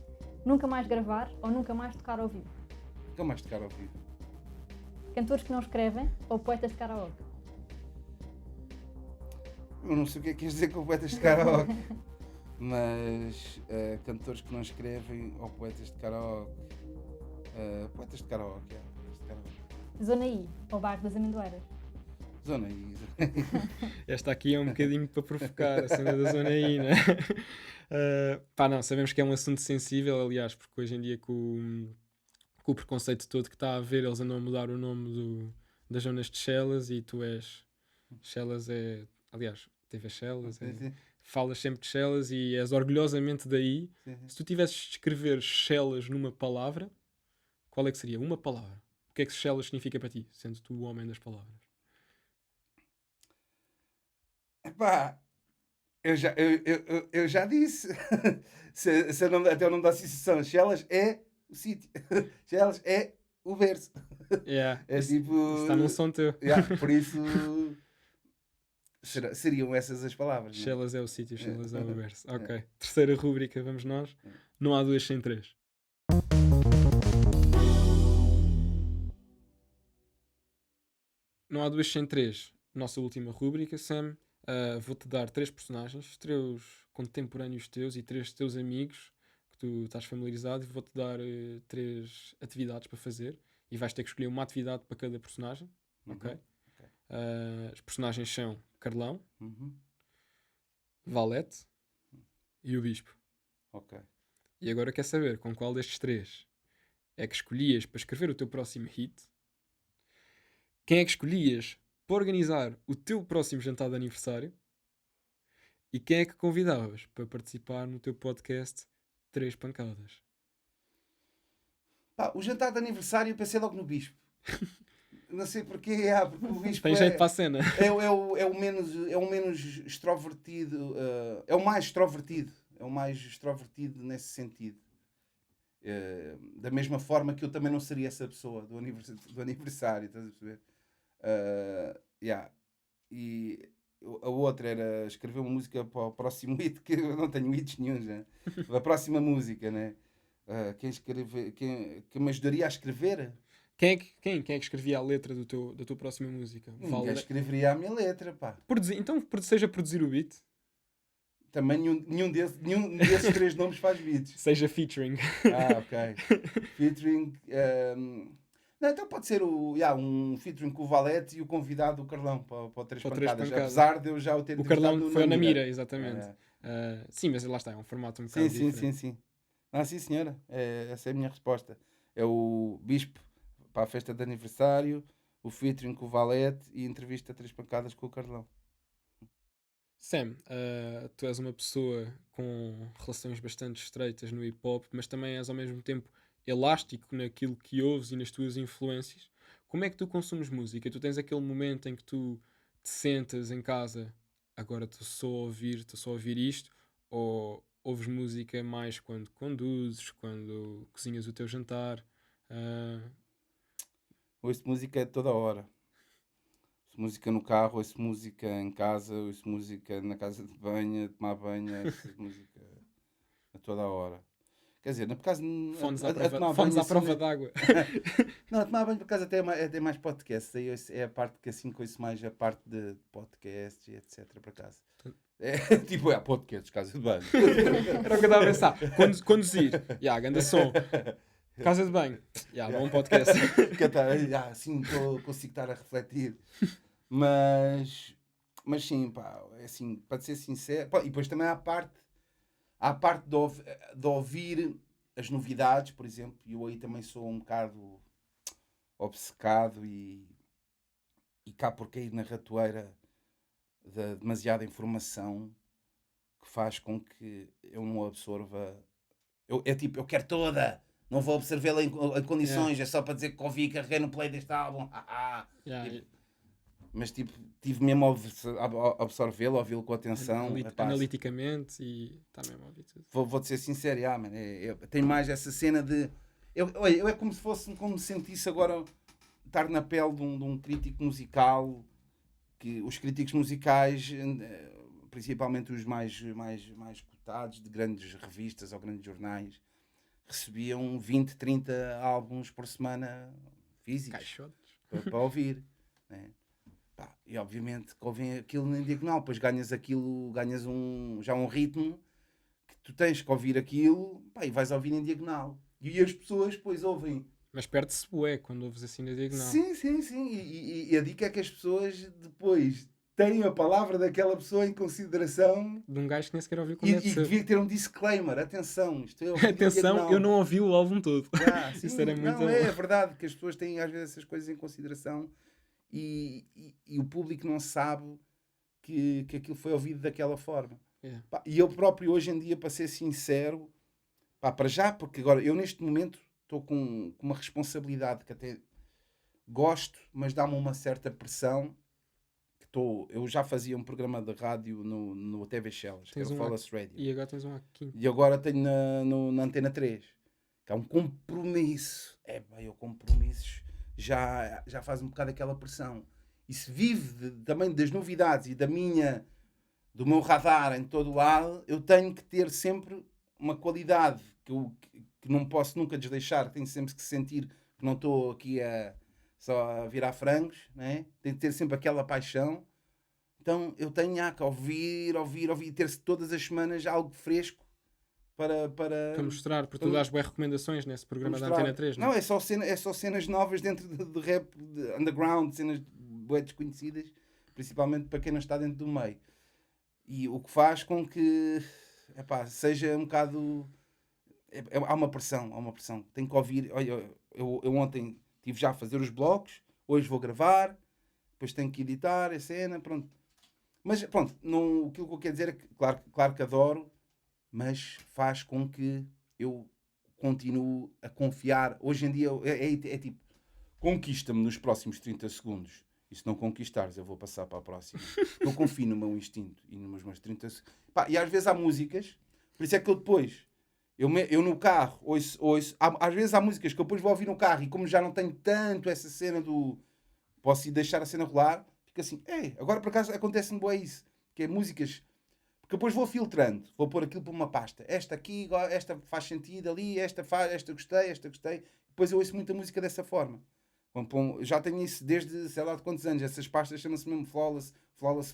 Nunca mais gravar ou nunca mais tocar ao vivo? Nunca mais tocar ao vivo. Cantores que não escrevem ou poetas de karaoke? Eu não sei o que é que queres dizer com poetas de karaoke, mas cantores que não escrevem ou poetas de karaoke. Poetas de karaoke, poetas de karaoke. Zona I ou Bar das Amendoeiras? Zona I. Esta aqui é um bocadinho para provocar a cena da zona aí, né? Pá, não, sabemos que é um assunto sensível, aliás, porque hoje em dia com o preconceito todo que está a haver, eles andam a mudar o nome das zonas de Chelas e tu és... Chelas é... Aliás, teve Chelas, falas sempre de Chelas e és orgulhosamente daí. Se tu tivesses de escrever Chelas numa palavra, qual é que seria? Uma palavra. O que é que Chelas significa para ti, sendo tu o homem das palavras? Epá, eu já disse. se eu não, até o nome da associação, Chelas é o sítio. Chelas é o verso. Yeah, É isso tipo. está num som teu. Por isso. Seriam essas as palavras. Não é? Chelas é o sítio, Chelas é o verso. Ok. Terceira rúbrica, vamos nós. Não há duas sem três. Não há duas sem três. Nossa última rúbrica, Sam. Vou-te dar três personagens, três contemporâneos teus e três teus amigos que tu estás familiarizado, e vou-te dar três atividades para fazer e vais ter que escolher uma atividade para cada personagem. Ok? Os personagens são Carlão, Valete e o Bispo. Ok. E agora quer saber com qual destes três é que escolhias para escrever o teu próximo hit? Quem é que escolhias para organizar o teu próximo jantar de aniversário? E quem é que convidavas para participar no teu podcast Três Pancadas? Pá, o jantar de aniversário pensei logo no Bispo. Não sei porquê, porque o Bispo Tem jeito para a cena. é o menos extrovertido, é o mais extrovertido. É o mais extrovertido nesse sentido. Da mesma forma que eu também não seria essa pessoa do aniversário, estás a perceber? Yeah. E a outra era escrever uma música para o próximo hit, que eu não tenho hits nenhum já. A próxima música, né? Quem me ajudaria a escrever? Quem é que escrevia a letra da tua próxima música? Ninguém escreveria a minha letra, pá. Então, seja produzir o beat. Também nenhum desses três nomes faz beats. Seja featuring. Ok. Featuring. Não, então pode ser um featuring com o Valete e o convidado, o Carlão, para o Três Pancadas. Apesar de eu já o ter O Carlão foi na mira, mira. exatamente. Sim, mas lá está, é um formato um bocado diferente. Sim. Sim, senhora. Essa é a minha resposta. É o Bispo para a festa de aniversário, o featuring com o Valete e a entrevista a Três Pancadas com o Carlão. Sam, tu és uma pessoa com relações bastante estreitas no hip-hop, mas também és ao mesmo tempo elástico naquilo que ouves e nas tuas influências. Como é que tu consumes música? Tu tens aquele momento em que tu te sentas em casa, agora estou só a ouvir isto, ou ouves música mais quando conduzes, quando cozinhas o teu jantar? Ouço música toda hora. Ouço música no carro, ouço música em casa, ouço música na casa de banho, a tomar banho, ouço música a toda hora. Quer dizer, por acaso... Fones à prova d'água. Não, a tomar banho por acaso até é mais podcast. Aí é a parte que assim conheço mais, a parte de podcasts e etc. Por acaso. Tipo, podcasts, casa de banho. Era o que eu estava a pensar. Conduzir. Ganda som. Casa de banho. Bom podcast. Assim consigo estar a refletir. Mas sim, pá, é assim, para ser sincero. Pá, e depois também há a parte de ouvir as novidades, por exemplo. E eu aí também sou um bocado obcecado e cá por cair na ratoeira de demasiada informação que faz com que eu não absorva. Eu quero toda! Não vou observá-la em condições, é só para dizer que ouvi e carreguei no play deste álbum. Mas tive mesmo a absorvê-lo, ouvi-lo com atenção. Analiticamente e está mesmo a ouvir tudo. Vou-te ser sincero, mano, tem mais essa cena de... Eu é como me sentisse agora estar na pele de um crítico musical, que os críticos musicais, principalmente os mais cotados de grandes revistas ou grandes jornais, recebiam 20, 30 álbuns por semana físicos para ouvir, né? E obviamente que ouvem aquilo em diagonal, depois ganhas já um ritmo que tu tens que ouvir aquilo, e vais ouvir em diagonal. E as pessoas depois ouvem. Mas perde-se bué quando ouves assim na diagonal. Sim. E a dica é que as pessoas depois têm a palavra daquela pessoa em consideração. De um gajo que nem sequer ouviu como e devia ter um disclaimer. Atenção, isto é atenção, eu não ouvi o álbum todo. Sim, isso era muito bom. É verdade que as pessoas têm às vezes essas coisas em consideração e o público não sabe que aquilo foi ouvido daquela forma. E eu próprio hoje em dia, para ser sincero, para já, porque agora eu neste momento estou com uma responsabilidade que até gosto, mas dá-me uma certa pressão. Eu já fazia um programa de rádio no TV Shellas, que era o Fallace Radio. E agora tens um aqui. E agora tenho na Antena 3. Que é um compromisso. Eu compromissos já faz um bocado aquela pressão. E se vive também das novidades e do meu radar em todo o lado, eu tenho que ter sempre uma qualidade que não posso nunca desleixar. Tenho sempre que sentir que não estou aqui só a virar frangos, né? Tenho que ter sempre aquela paixão. Então eu tenho que ouvir, ter todas as semanas algo fresco para mostrar, porque tu dás boas recomendações nesse programa da Antena 3, não? Não, é só cenas novas dentro de rap, de underground, cenas bué desconhecidas, principalmente para quem não está dentro do meio. E o que faz com que seja um bocado... Há uma pressão. Tenho que ouvir. Olha, eu ontem estive já a fazer os blocos, hoje vou gravar, depois tenho que editar a cena, pronto. Mas pronto, aquilo que eu quero dizer é que, claro que adoro, mas faz com que eu continue a confiar. Hoje em dia é tipo, conquista-me nos próximos 30 segundos. E se não conquistares, eu vou passar para a próxima. Eu confio no meu instinto e nos meus 30 segundos. E às vezes há músicas, por isso é que eu depois, eu no carro, ouço às vezes há músicas que eu depois vou ouvir no carro e como já não tenho tanto essa cena do posso ir deixar a cena rolar, fico assim, agora por acaso acontece-me bué isso, que é músicas, porque depois vou filtrando, vou pôr aquilo para uma pasta, esta aqui, esta faz sentido ali, esta gostei, depois eu ouço muita música dessa forma. Já tenho isso desde sei lá de quantos anos, essas pastas chamam-se mesmo Flawless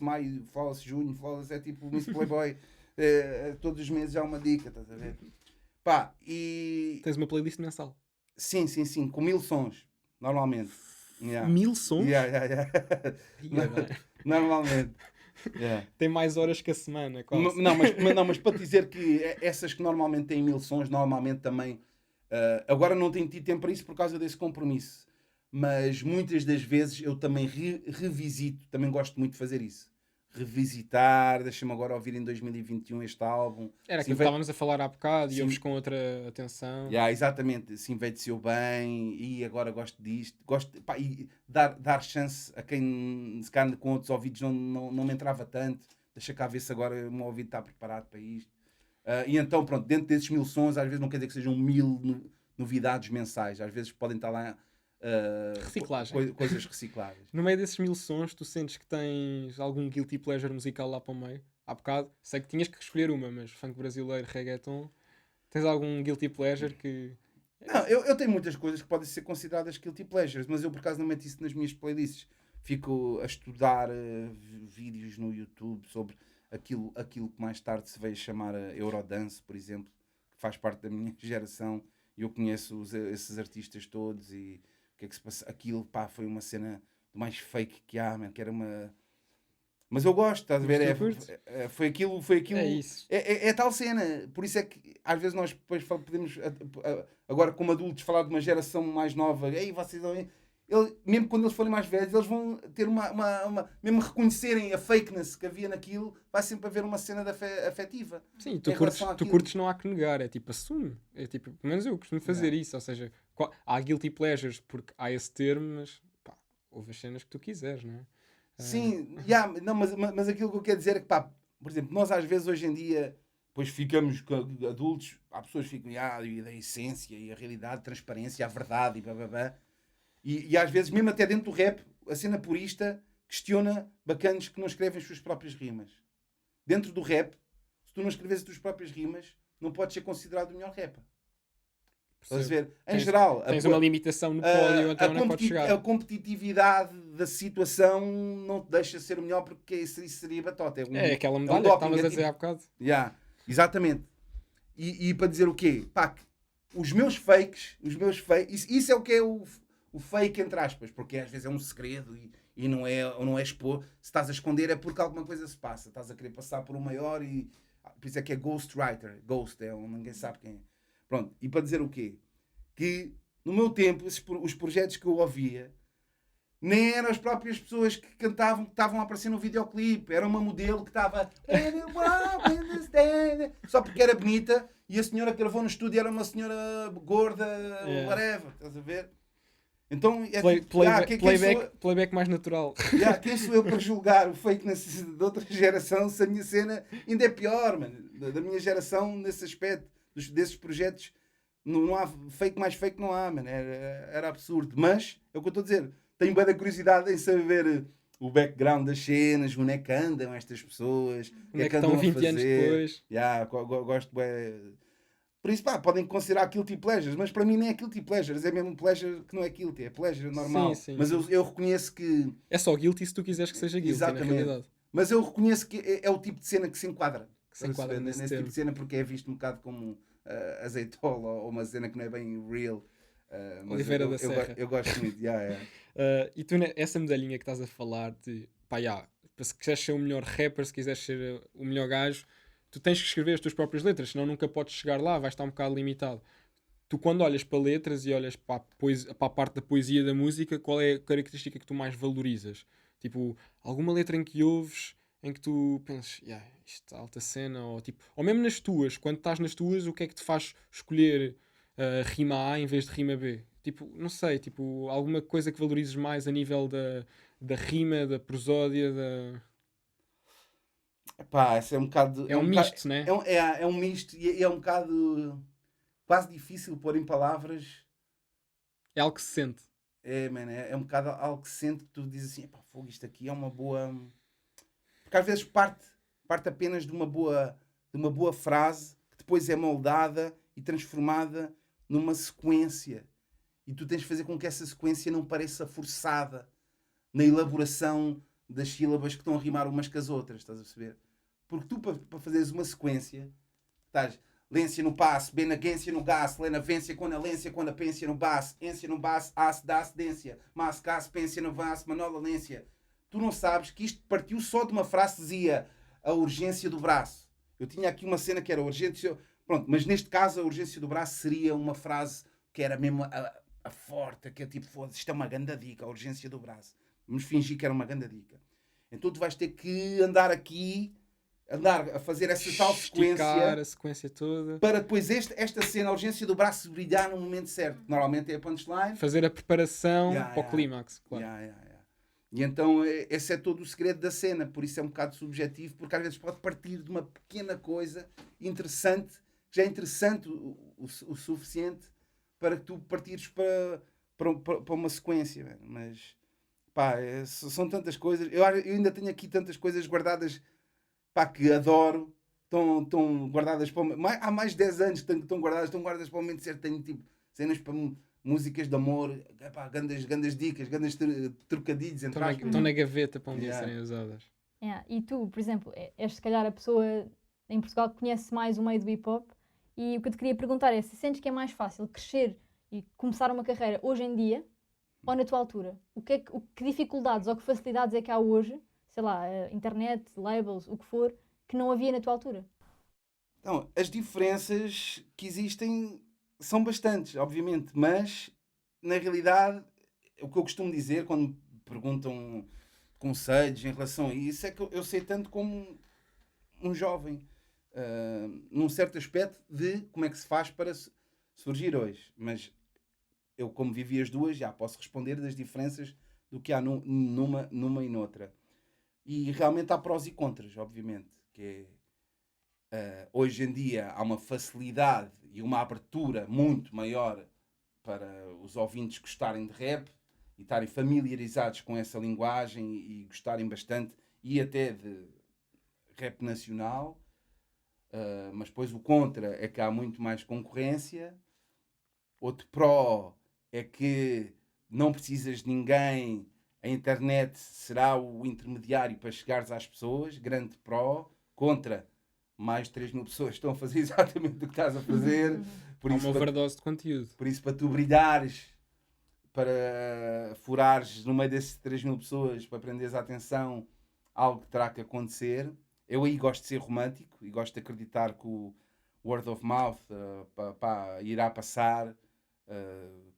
Maio, Flawless Junho, Flawless é tipo Miss Playboy, todos os meses há uma dica, estás a ver? E... Tens uma playlist mensal? Sim, com 1000 sons, normalmente. 1000 sons? Yeah. Normalmente. Yeah. Tem mais horas que a semana, quase. Mas para te dizer que essas que normalmente têm 1000 sons, normalmente também... agora não tenho tido tempo para isso por causa desse compromisso. Mas muitas das vezes eu também revisito, também gosto muito de fazer isso. Revisitar, deixa-me agora ouvir em 2021 este álbum. Era aquilo que estávamos a falar há bocado e ouves com outra atenção. Exatamente, se envelheceu bem e agora gosto disto. E dar chance a quem se calhar com outros ouvidos não me entrava tanto. Deixa cá ver se agora o meu ouvido está preparado para isto. E então, pronto, dentro desses 1000 sons, às vezes não quer dizer que sejam 1000 novidades mensais. Às vezes podem estar lá reciclagem. Coisas recicláveis. No meio desses 1000 sons, tu sentes que tens algum guilty pleasure musical lá para o meio? Há bocado, sei que tinhas que escolher uma, mas funk brasileiro, reggaeton, tens algum guilty pleasure que... Não, eu tenho muitas coisas que podem ser consideradas guilty pleasures, mas eu por acaso não meto isso nas minhas playlists. Fico a estudar vídeos no YouTube sobre aquilo que mais tarde se veio chamar Eurodance, por exemplo, que faz parte da minha geração, e eu conheço esses artistas todos e o que é que se passa. Aquilo, foi uma cena do mais fake que há, man, que era uma... Mas eu gosto, estás a ver? Foi aquilo. É isso. É tal cena. Por isso é que às vezes nós depois podemos, agora como adultos, falar de uma geração mais nova. Vocês mesmo quando eles forem mais velhos, eles vão ter mesmo reconhecerem a fakeness que havia naquilo, vai sempre haver uma cena afetiva. Sim, tu curtes, não há que negar, é tipo, assume. É tipo, pelo menos eu costumo fazer isso. Ou seja, há guilty pleasures porque há esse termo, mas houve as cenas que tu quiseres, não é? Sim, mas aquilo que eu quero dizer é que, por exemplo, nós às vezes hoje em dia, depois ficamos adultos, há pessoas que ficam, e da essência, e a realidade, a transparência, a verdade, e blá. E às vezes, mesmo até dentro do rap, a cena purista questiona bacanos que não escrevem as suas próprias rimas. Dentro do rap, se tu não escreves as tuas próprias rimas, não podes ser considerado o melhor rapper. Estás a ver? Em geral... Tens uma limitação no pódio, então não podes chegar. A competitividade da situação não te deixa ser o melhor porque isso seria batota. É aquela medalha que estavas a dizer há bocado. Exatamente. E para dizer o quê? Os meus fakes, isso é o que é o fake, entre aspas, porque às vezes é um segredo e não é expor. Se estás a esconder é porque alguma coisa se passa. Estás a querer passar por um maior e... Por isso é que é ghostwriter. Ghost, ninguém sabe quem é. Pronto, e para dizer o quê? Que no meu tempo, os projetos que eu ouvia nem eram as próprias pessoas que cantavam, que estavam a aparecer no videoclipe. Era uma modelo que estava só porque era bonita e a senhora que gravou no estúdio era uma senhora gorda, whatever, estás a ver? Então playback mais natural. Quem sou eu para julgar o fake de outra geração se a minha cena ainda é pior, mano, da minha geração nesse aspecto. Desses projetos não há mais fake não há, mano. Era absurdo, mas é o que eu estou a dizer, tenho bem da curiosidade em saber o background das cenas, onde é que andam estas pessoas, onde é que estão 20 anos depois. Gosto bem. Por isso, podem considerar guilty pleasures, mas para mim nem é guilty pleasures, é mesmo um pleasure que não é guilty, é pleasure normal. Sim. Mas eu reconheço que... É só guilty se tu quiseres que seja guilty, exatamente, na realidade. Mas eu reconheço que é o tipo de cena que se enquadra. Nesse tipo de cena, porque é visto um bocado como azeitola ou uma cena que não é bem real. Oliveira da Serra. Eu gosto muito. E tu, essa medalhinha que estás a falar de se quiseres ser o melhor rapper, se quiseres ser o melhor gajo, tu tens que escrever as tuas próprias letras, senão nunca podes chegar lá, vais estar um bocado limitado. Tu, quando olhas para letras e olhas para a parte da poesia da música, qual é a característica que tu mais valorizas? Tipo, alguma letra em que ouves em que tu pensas, isto é alta cena, ou mesmo nas tuas, quando estás nas tuas, o que é que te faz escolher rima A em vez de rima B? Tipo, não sei, tipo, alguma coisa que valorizes mais a nível da rima, da prosódia, da... Epá, esse é um bocado. É um misto, né? É um misto e é um bocado quase difícil pôr em palavras. É algo que se sente. Man, é um bocado algo que se sente que tu dizes assim: epá, fogo, isto aqui é uma boa. Porque às vezes parte apenas de uma boa frase que depois é moldada e transformada numa sequência. E tu tens de fazer com que essa sequência não pareça forçada na elaboração das sílabas que estão a rimar umas com as outras, estás a perceber? Porque tu, para fazeres uma sequência, estás lência no passo, benagência no gás, lenavência com a lência, com a pência no baço, ência no baço, aço, dá cedência, mas caso, pência no vaso, manola lência. Tu não sabes que isto partiu só de uma frase que dizia a urgência do braço. Eu tinha aqui uma cena que era urgência... Pronto, mas neste caso a urgência do braço seria uma frase que era mesmo a forte, que é tipo, foda-se, isto é uma grande dica, a urgência do braço. Vamos fingir que era uma grande dica. Então tu vais ter que andar a fazer essa tal sequência, a sequência toda, para depois esta cena, a urgência do braço, brilhar no momento certo. Normalmente é a punchline. fazer a preparação para o clímax, claro. E então esse é todo o segredo da cena, por isso é um bocado subjetivo, porque às vezes pode partir de uma pequena coisa interessante, que já é interessante o suficiente para que tu partires para uma sequência. Mas pá, são tantas coisas. Eu ainda tenho aqui tantas coisas guardadas, pá, que adoro. Estão guardadas para há mais de 10 anos que estão guardadas para o momento certo. Tenho tipo cenas para músicas de amor, pá, grandes dicas, grandes trocadilhos entre aspas. Estão na gaveta para um dia serem usadas. E tu, por exemplo, és se calhar a pessoa em Portugal que conhece mais o meio do hip hop, e o que eu te queria perguntar é se sentes que é mais fácil crescer e começar uma carreira hoje em dia ou na tua altura? Que dificuldades ou que facilidades é que há hoje, sei lá, internet, labels, o que for, que não havia na tua altura? Então, as diferenças que existem são bastantes, obviamente, mas na realidade o que eu costumo dizer quando me perguntam conselhos em relação a isso é que eu sei tanto como um jovem, num certo aspecto de como é que se faz para surgir hoje. Mas eu, como vivi as duas, já posso responder das diferenças do que há numa e noutra. E realmente há prós e contras, obviamente, que é, hoje em dia há uma facilidade e uma abertura muito maior para os ouvintes gostarem de rap e estarem familiarizados com essa linguagem e gostarem bastante, e até de rap nacional. Mas depois o contra é que há muito mais concorrência. Outro pró é que não precisas de ninguém, a internet será o intermediário para chegares às pessoas, grande pró. Contra, mais de 3.000 pessoas estão a fazer exatamente o que estás a fazer. Há uma overdose de conteúdo. Por isso, para tu brilhares, para furares no meio desses 3.000 pessoas, para prenderes a atenção, algo terá que acontecer. Eu aí gosto de ser romântico e gosto de acreditar que o word of mouth irá passar,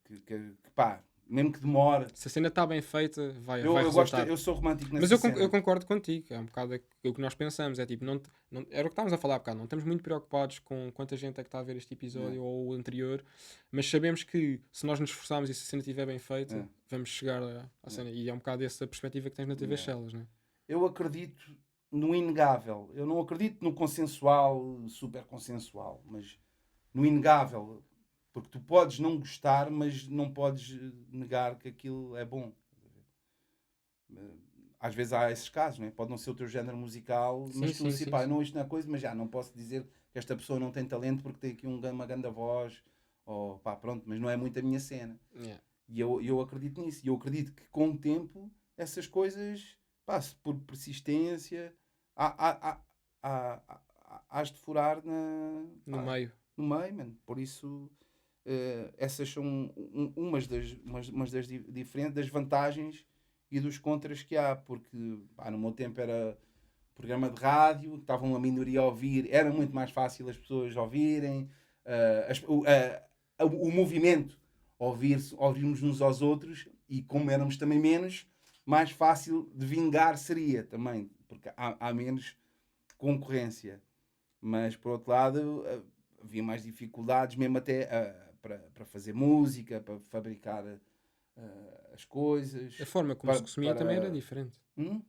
que pá, mesmo que demore. Se a cena está bem feita, vai eu resultar. Eu sou romântico nessa Mas cena. eu concordo contigo, é um bocado o que nós pensamos, é tipo, era o que estávamos a falar há bocado, não estamos muito preocupados com quanta gente é que está a ver este episódio ou o anterior, mas sabemos que se nós nos esforçarmos e se a cena estiver bem feita, vamos chegar à cena, e é um bocado essa perspectiva que tens na TV Shellas, não é? Eu acredito no inegável, eu não acredito no consensual, super consensual, mas no inegável, porque tu podes não gostar, mas não podes negar que aquilo é bom. Às vezes há esses casos, não é? Pode não ser o teu género musical, mas tu dizes, pá, não, isto não é coisa, mas já não posso dizer que esta pessoa não tem talento porque tem aqui uma grande voz, ou pá, pronto, mas não é muito a minha cena. Yeah. E eu acredito nisso, e eu acredito que com o tempo essas coisas, pá, por persistência, hás de furar no meio. No meio, mano. Por isso, essas são umas das diferentes, das vantagens e dos contras que há, porque pá, no meu tempo era programa de rádio, estava uma minoria a ouvir, era muito mais fácil as pessoas ouvirem, o movimento, ouvirmos uns aos outros, e como éramos também menos, mais fácil de vingar seria também, porque há menos concorrência. Mas por outro lado havia mais dificuldades, mesmo até para fazer música, para fabricar as coisas. A forma como se consumia também era diferente.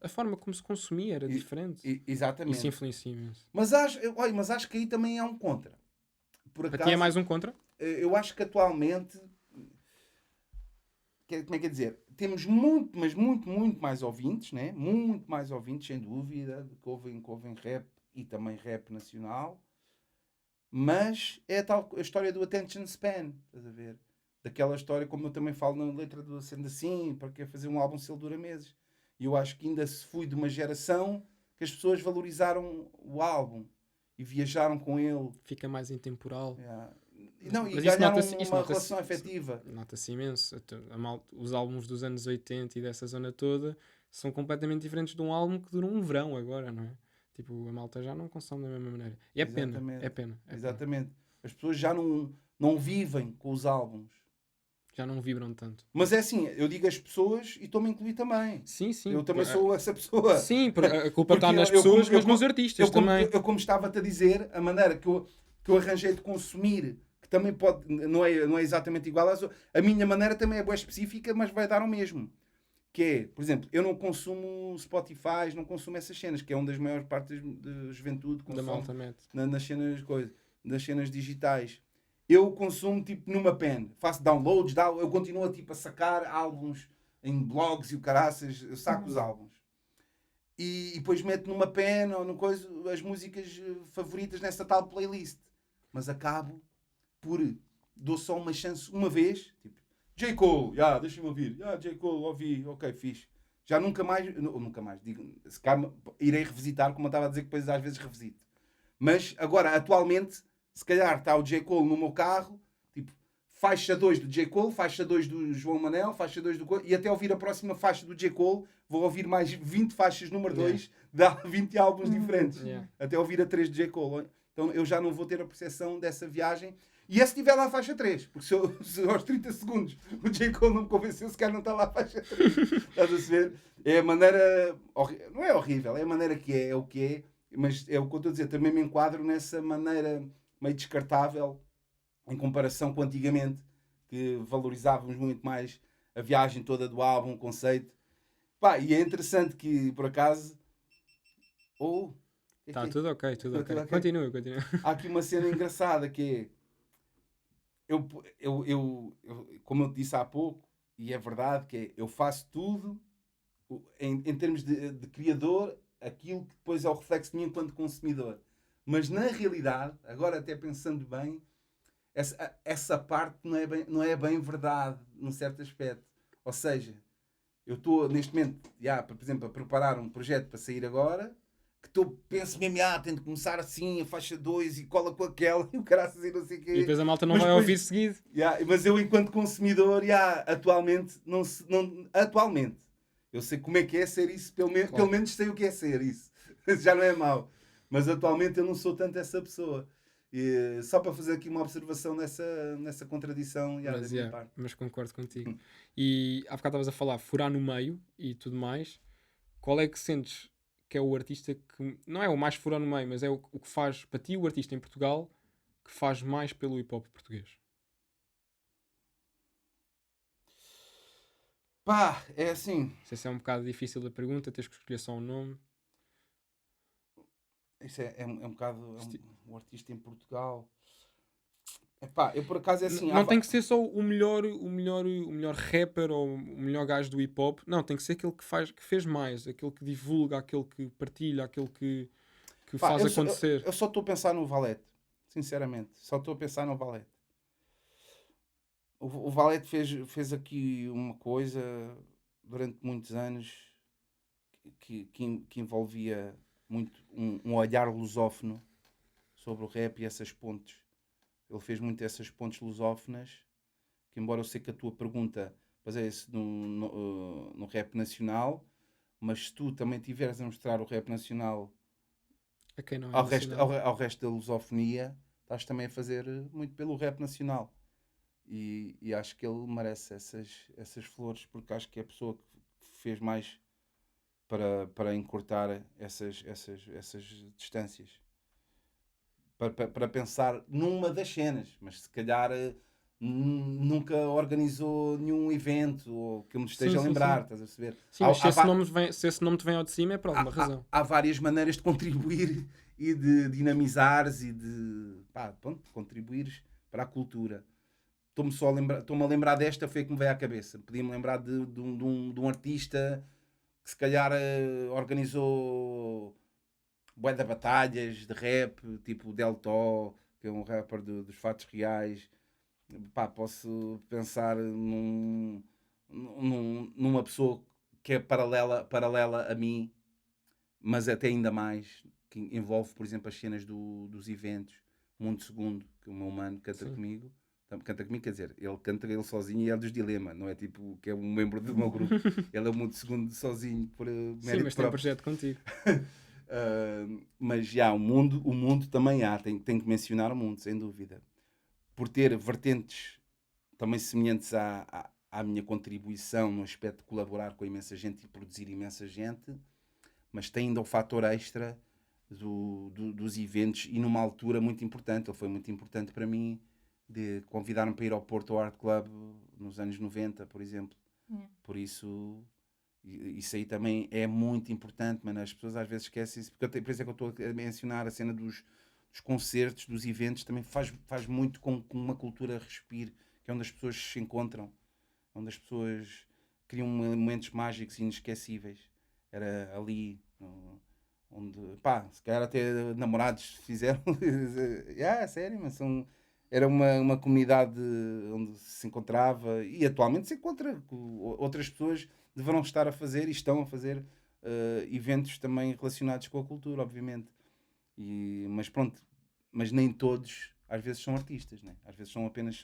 A forma como se consumia era diferente. Exatamente. Isso influencia imenso. Mas acho que aí também há um contra. Por Para acaso, ti é mais um contra? eu acho que atualmente, como é que é dizer, temos muito, mas muito, muito mais ouvintes, né? Muito mais ouvintes, sem dúvida, que ouvem rap e também rap nacional. Mas é a história do attention span, estás a ver? Daquela história, como eu também falo na letra do Sendo Assim, para que fazer um álbum se ele dura meses. E eu acho que ainda se fui de uma geração que as pessoas valorizaram o álbum e viajaram com ele. Fica mais intemporal. Yeah. Não, e Mas ganharam isso uma relação afetiva. Nota-se imenso. Os álbuns dos anos 80 e dessa zona toda são completamente diferentes de um álbum que dura um verão agora, não é? Tipo, a malta já não consome da mesma maneira. E é pena. Exatamente. As pessoas já não vivem com os álbuns. Já não vibram tanto. Mas é assim, eu digo as pessoas e estou-me a incluir também. Sim. Eu também sou essa pessoa. Sim, a culpa está nas pessoas, mas nos artistas também. Eu como estava-te a dizer, a maneira que eu arranjei de consumir, que também não é exatamente igual às outras. A minha maneira também é boa específica, mas vai dar o mesmo. Que é, por exemplo, eu não consumo Spotify, não consumo essas cenas, que é uma das maiores partes da juventude que consome nas cenas digitais. Eu consumo tipo numa pen, faço downloads, eu continuo a sacar álbuns em blogs e o caraças, eu saco os álbuns. E depois meto numa pen ou numa coisa as músicas favoritas nessa tal playlist. Mas acabo dou só uma chance uma vez, tipo, J. Cole, deixa-me ouvir, J. Cole, ouvi, ok, fixe. Já nunca mais, digo, se calhar irei revisitar, como eu estava a dizer que depois às vezes revisito. Mas agora, atualmente, se calhar está o J. Cole no meu carro, tipo, faixa 2 do J. Cole, faixa 2 do João Manel, faixa 2 do Cole, e até ouvir a próxima faixa do J. Cole, vou ouvir mais 20 faixas número 2, dá 20 álbuns diferentes, até ouvir a 3 do J. Cole. Então eu já não vou ter a percepção dessa viagem. E é se tiver lá a faixa 3, porque se aos 30 segundos o J. Cole não me convenceu, se calhar não está lá a faixa 3. Estás a ver? É a maneira, não é horrível, é a maneira que é o que é, mas é o que eu estou a dizer, também me enquadro nessa maneira meio descartável em comparação com antigamente, que valorizávamos muito mais a viagem toda do álbum, o conceito. Pá, e é interessante que, por acaso... Está tudo ok. Continua. Há aqui uma cena engraçada que é... Eu, como eu te disse há pouco, e é verdade, que é, eu faço tudo em termos de criador, aquilo que depois é o reflexo de mim enquanto consumidor. Mas na realidade, agora até pensando bem, essa parte não é bem verdade, num certo aspecto. Ou seja, eu estou neste momento, por exemplo, a preparar um projeto para sair agora, que penso mesmo, tenho de começar assim, a faixa 2 e cola com aquela, e o caraças e não sei o quê. E depois a malta não vai ouvir seguido. Mas eu, enquanto consumidor, atualmente, atualmente, eu sei como é que é ser isso, pelo menos sei o que é ser isso. Já não é mau. Mas atualmente eu não sou tanto essa pessoa. E, só para fazer aqui uma observação nessa contradição da minha parte. Mas concordo contigo. E há bocado estavas a falar furar no meio e tudo mais. Qual é que sentes que é o artista que... Não é o mais furar no meio, mas é o que faz, para ti, o artista em Portugal que faz mais pelo hip-hop português? Pá, é assim... Não sei se é um bocado difícil a pergunta, tens que escolher só um nome. Isso é um bocado... um artista em Portugal... Epá, eu por acaso é assim... Não tem que ser só o melhor rapper ou o melhor gajo do hip hop. Não, tem que ser aquele que fez mais, aquele que divulga, aquele que partilha, aquele que faz acontecer. Eu só estou a pensar no Valete, sinceramente. Só estou a pensar no Valete. O Valete fez aqui uma coisa durante muitos anos que envolvia muito um olhar lusófono sobre o rap e essas pontes. Ele fez muito essas pontes lusófonas, que embora eu sei que a tua pergunta baseia-se no rap nacional, mas se tu também tiveres a mostrar o rap nacional ao resto da lusofonia, estás também a fazer muito pelo rap nacional. E acho que ele merece essas flores, porque acho que é a pessoa que fez mais para encurtar essas distâncias. Para pensar numa das cenas, mas se calhar nunca organizou nenhum evento ou que eu me esteja a Sim, lembrar, sim. estás a perceber? Sim, mas se esse nome te vem ao de cima é por alguma razão. Há várias maneiras de contribuir e de dinamizares e de contribuires para a cultura. Estou-me a lembrar desta, foi a que me veio à cabeça. Podia-me lembrar de um artista que se calhar organizou bué de batalhas de rap, tipo Del Tó, que é um rapper dos fatos reais. Pá, posso pensar numa pessoa que é paralela a mim, mas até ainda mais, que envolve, por exemplo, as cenas dos eventos. Mundo Segundo, que o meu mano canta Sim. comigo. Canta comigo, quer dizer, ele canta ele sozinho e é dos Dilema, não é tipo que é um membro do meu grupo. Ele é o Mundo Segundo sozinho, por mérito Sim, mas tem um próprio. projeto contigo. Mas já, o mundo também há, tem que mencionar o mundo, sem dúvida. Por ter vertentes também semelhantes à minha contribuição no aspecto de colaborar com imensa gente e produzir imensa gente, mas tem ainda o fator extra dos eventos e numa altura muito importante. Ele foi muito importante para mim, de convidar-me para ir ao Porto Art Club nos anos 90, por exemplo. Por isso aí também é muito importante, mano. As pessoas às vezes esquecem isso, porque por isso é que eu estou a mencionar a cena dos concertos, dos eventos, também faz muito com que uma cultura respire, que é onde as pessoas se encontram, onde as pessoas criam momentos mágicos e inesquecíveis. Era ali onde, pá, se calhar até namorados fizeram. Sério, mas era uma comunidade onde se encontrava e atualmente se encontra. Outras pessoas deverão estar a fazer e estão a fazer eventos também relacionados com a cultura, obviamente. Mas pronto, mas nem todos às vezes são artistas, né? Às vezes são apenas,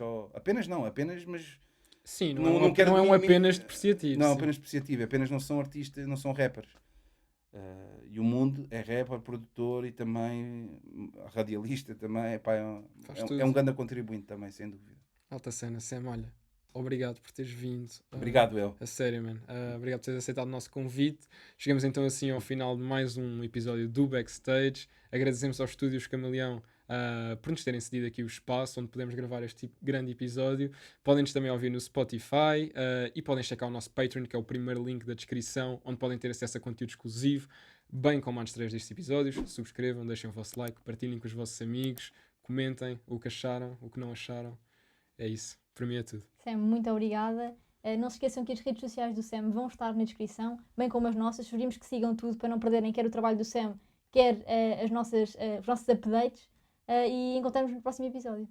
mas Sim, não quero não é um apenas depreciativo. não, Sim. apenas depreciativo, apenas não são artistas, não são rappers. E o mundo é rapper, produtor e também radialista também, pá, Faz é tudo. um grande contribuinte também, sem dúvida. Alta cena, Sam, olha. Obrigado por teres vindo. Obrigado, eu. A sério, man. Obrigado por teres aceitado o nosso convite. Chegamos então assim ao final de mais um episódio do Backstage. Agradecemos aos Estúdios Camaleão por nos terem cedido aqui o espaço onde podemos gravar este grande episódio. Podem-nos também ouvir no Spotify e podem checar o nosso Patreon, que é o primeiro link da descrição, onde podem ter acesso a conteúdo exclusivo, bem como às estreias destes episódios. Subscrevam, deixem o vosso like, partilhem com os vossos amigos, comentem o que acharam, o que não acharam. É isso. Para mim é tudo. Sam, muito obrigada. Não se esqueçam que as redes sociais do Sam vão estar na descrição, bem como as nossas. Sugerimos que sigam tudo para não perderem quer o trabalho do Sam, quer os nossos updates. E encontramos no próximo episódio.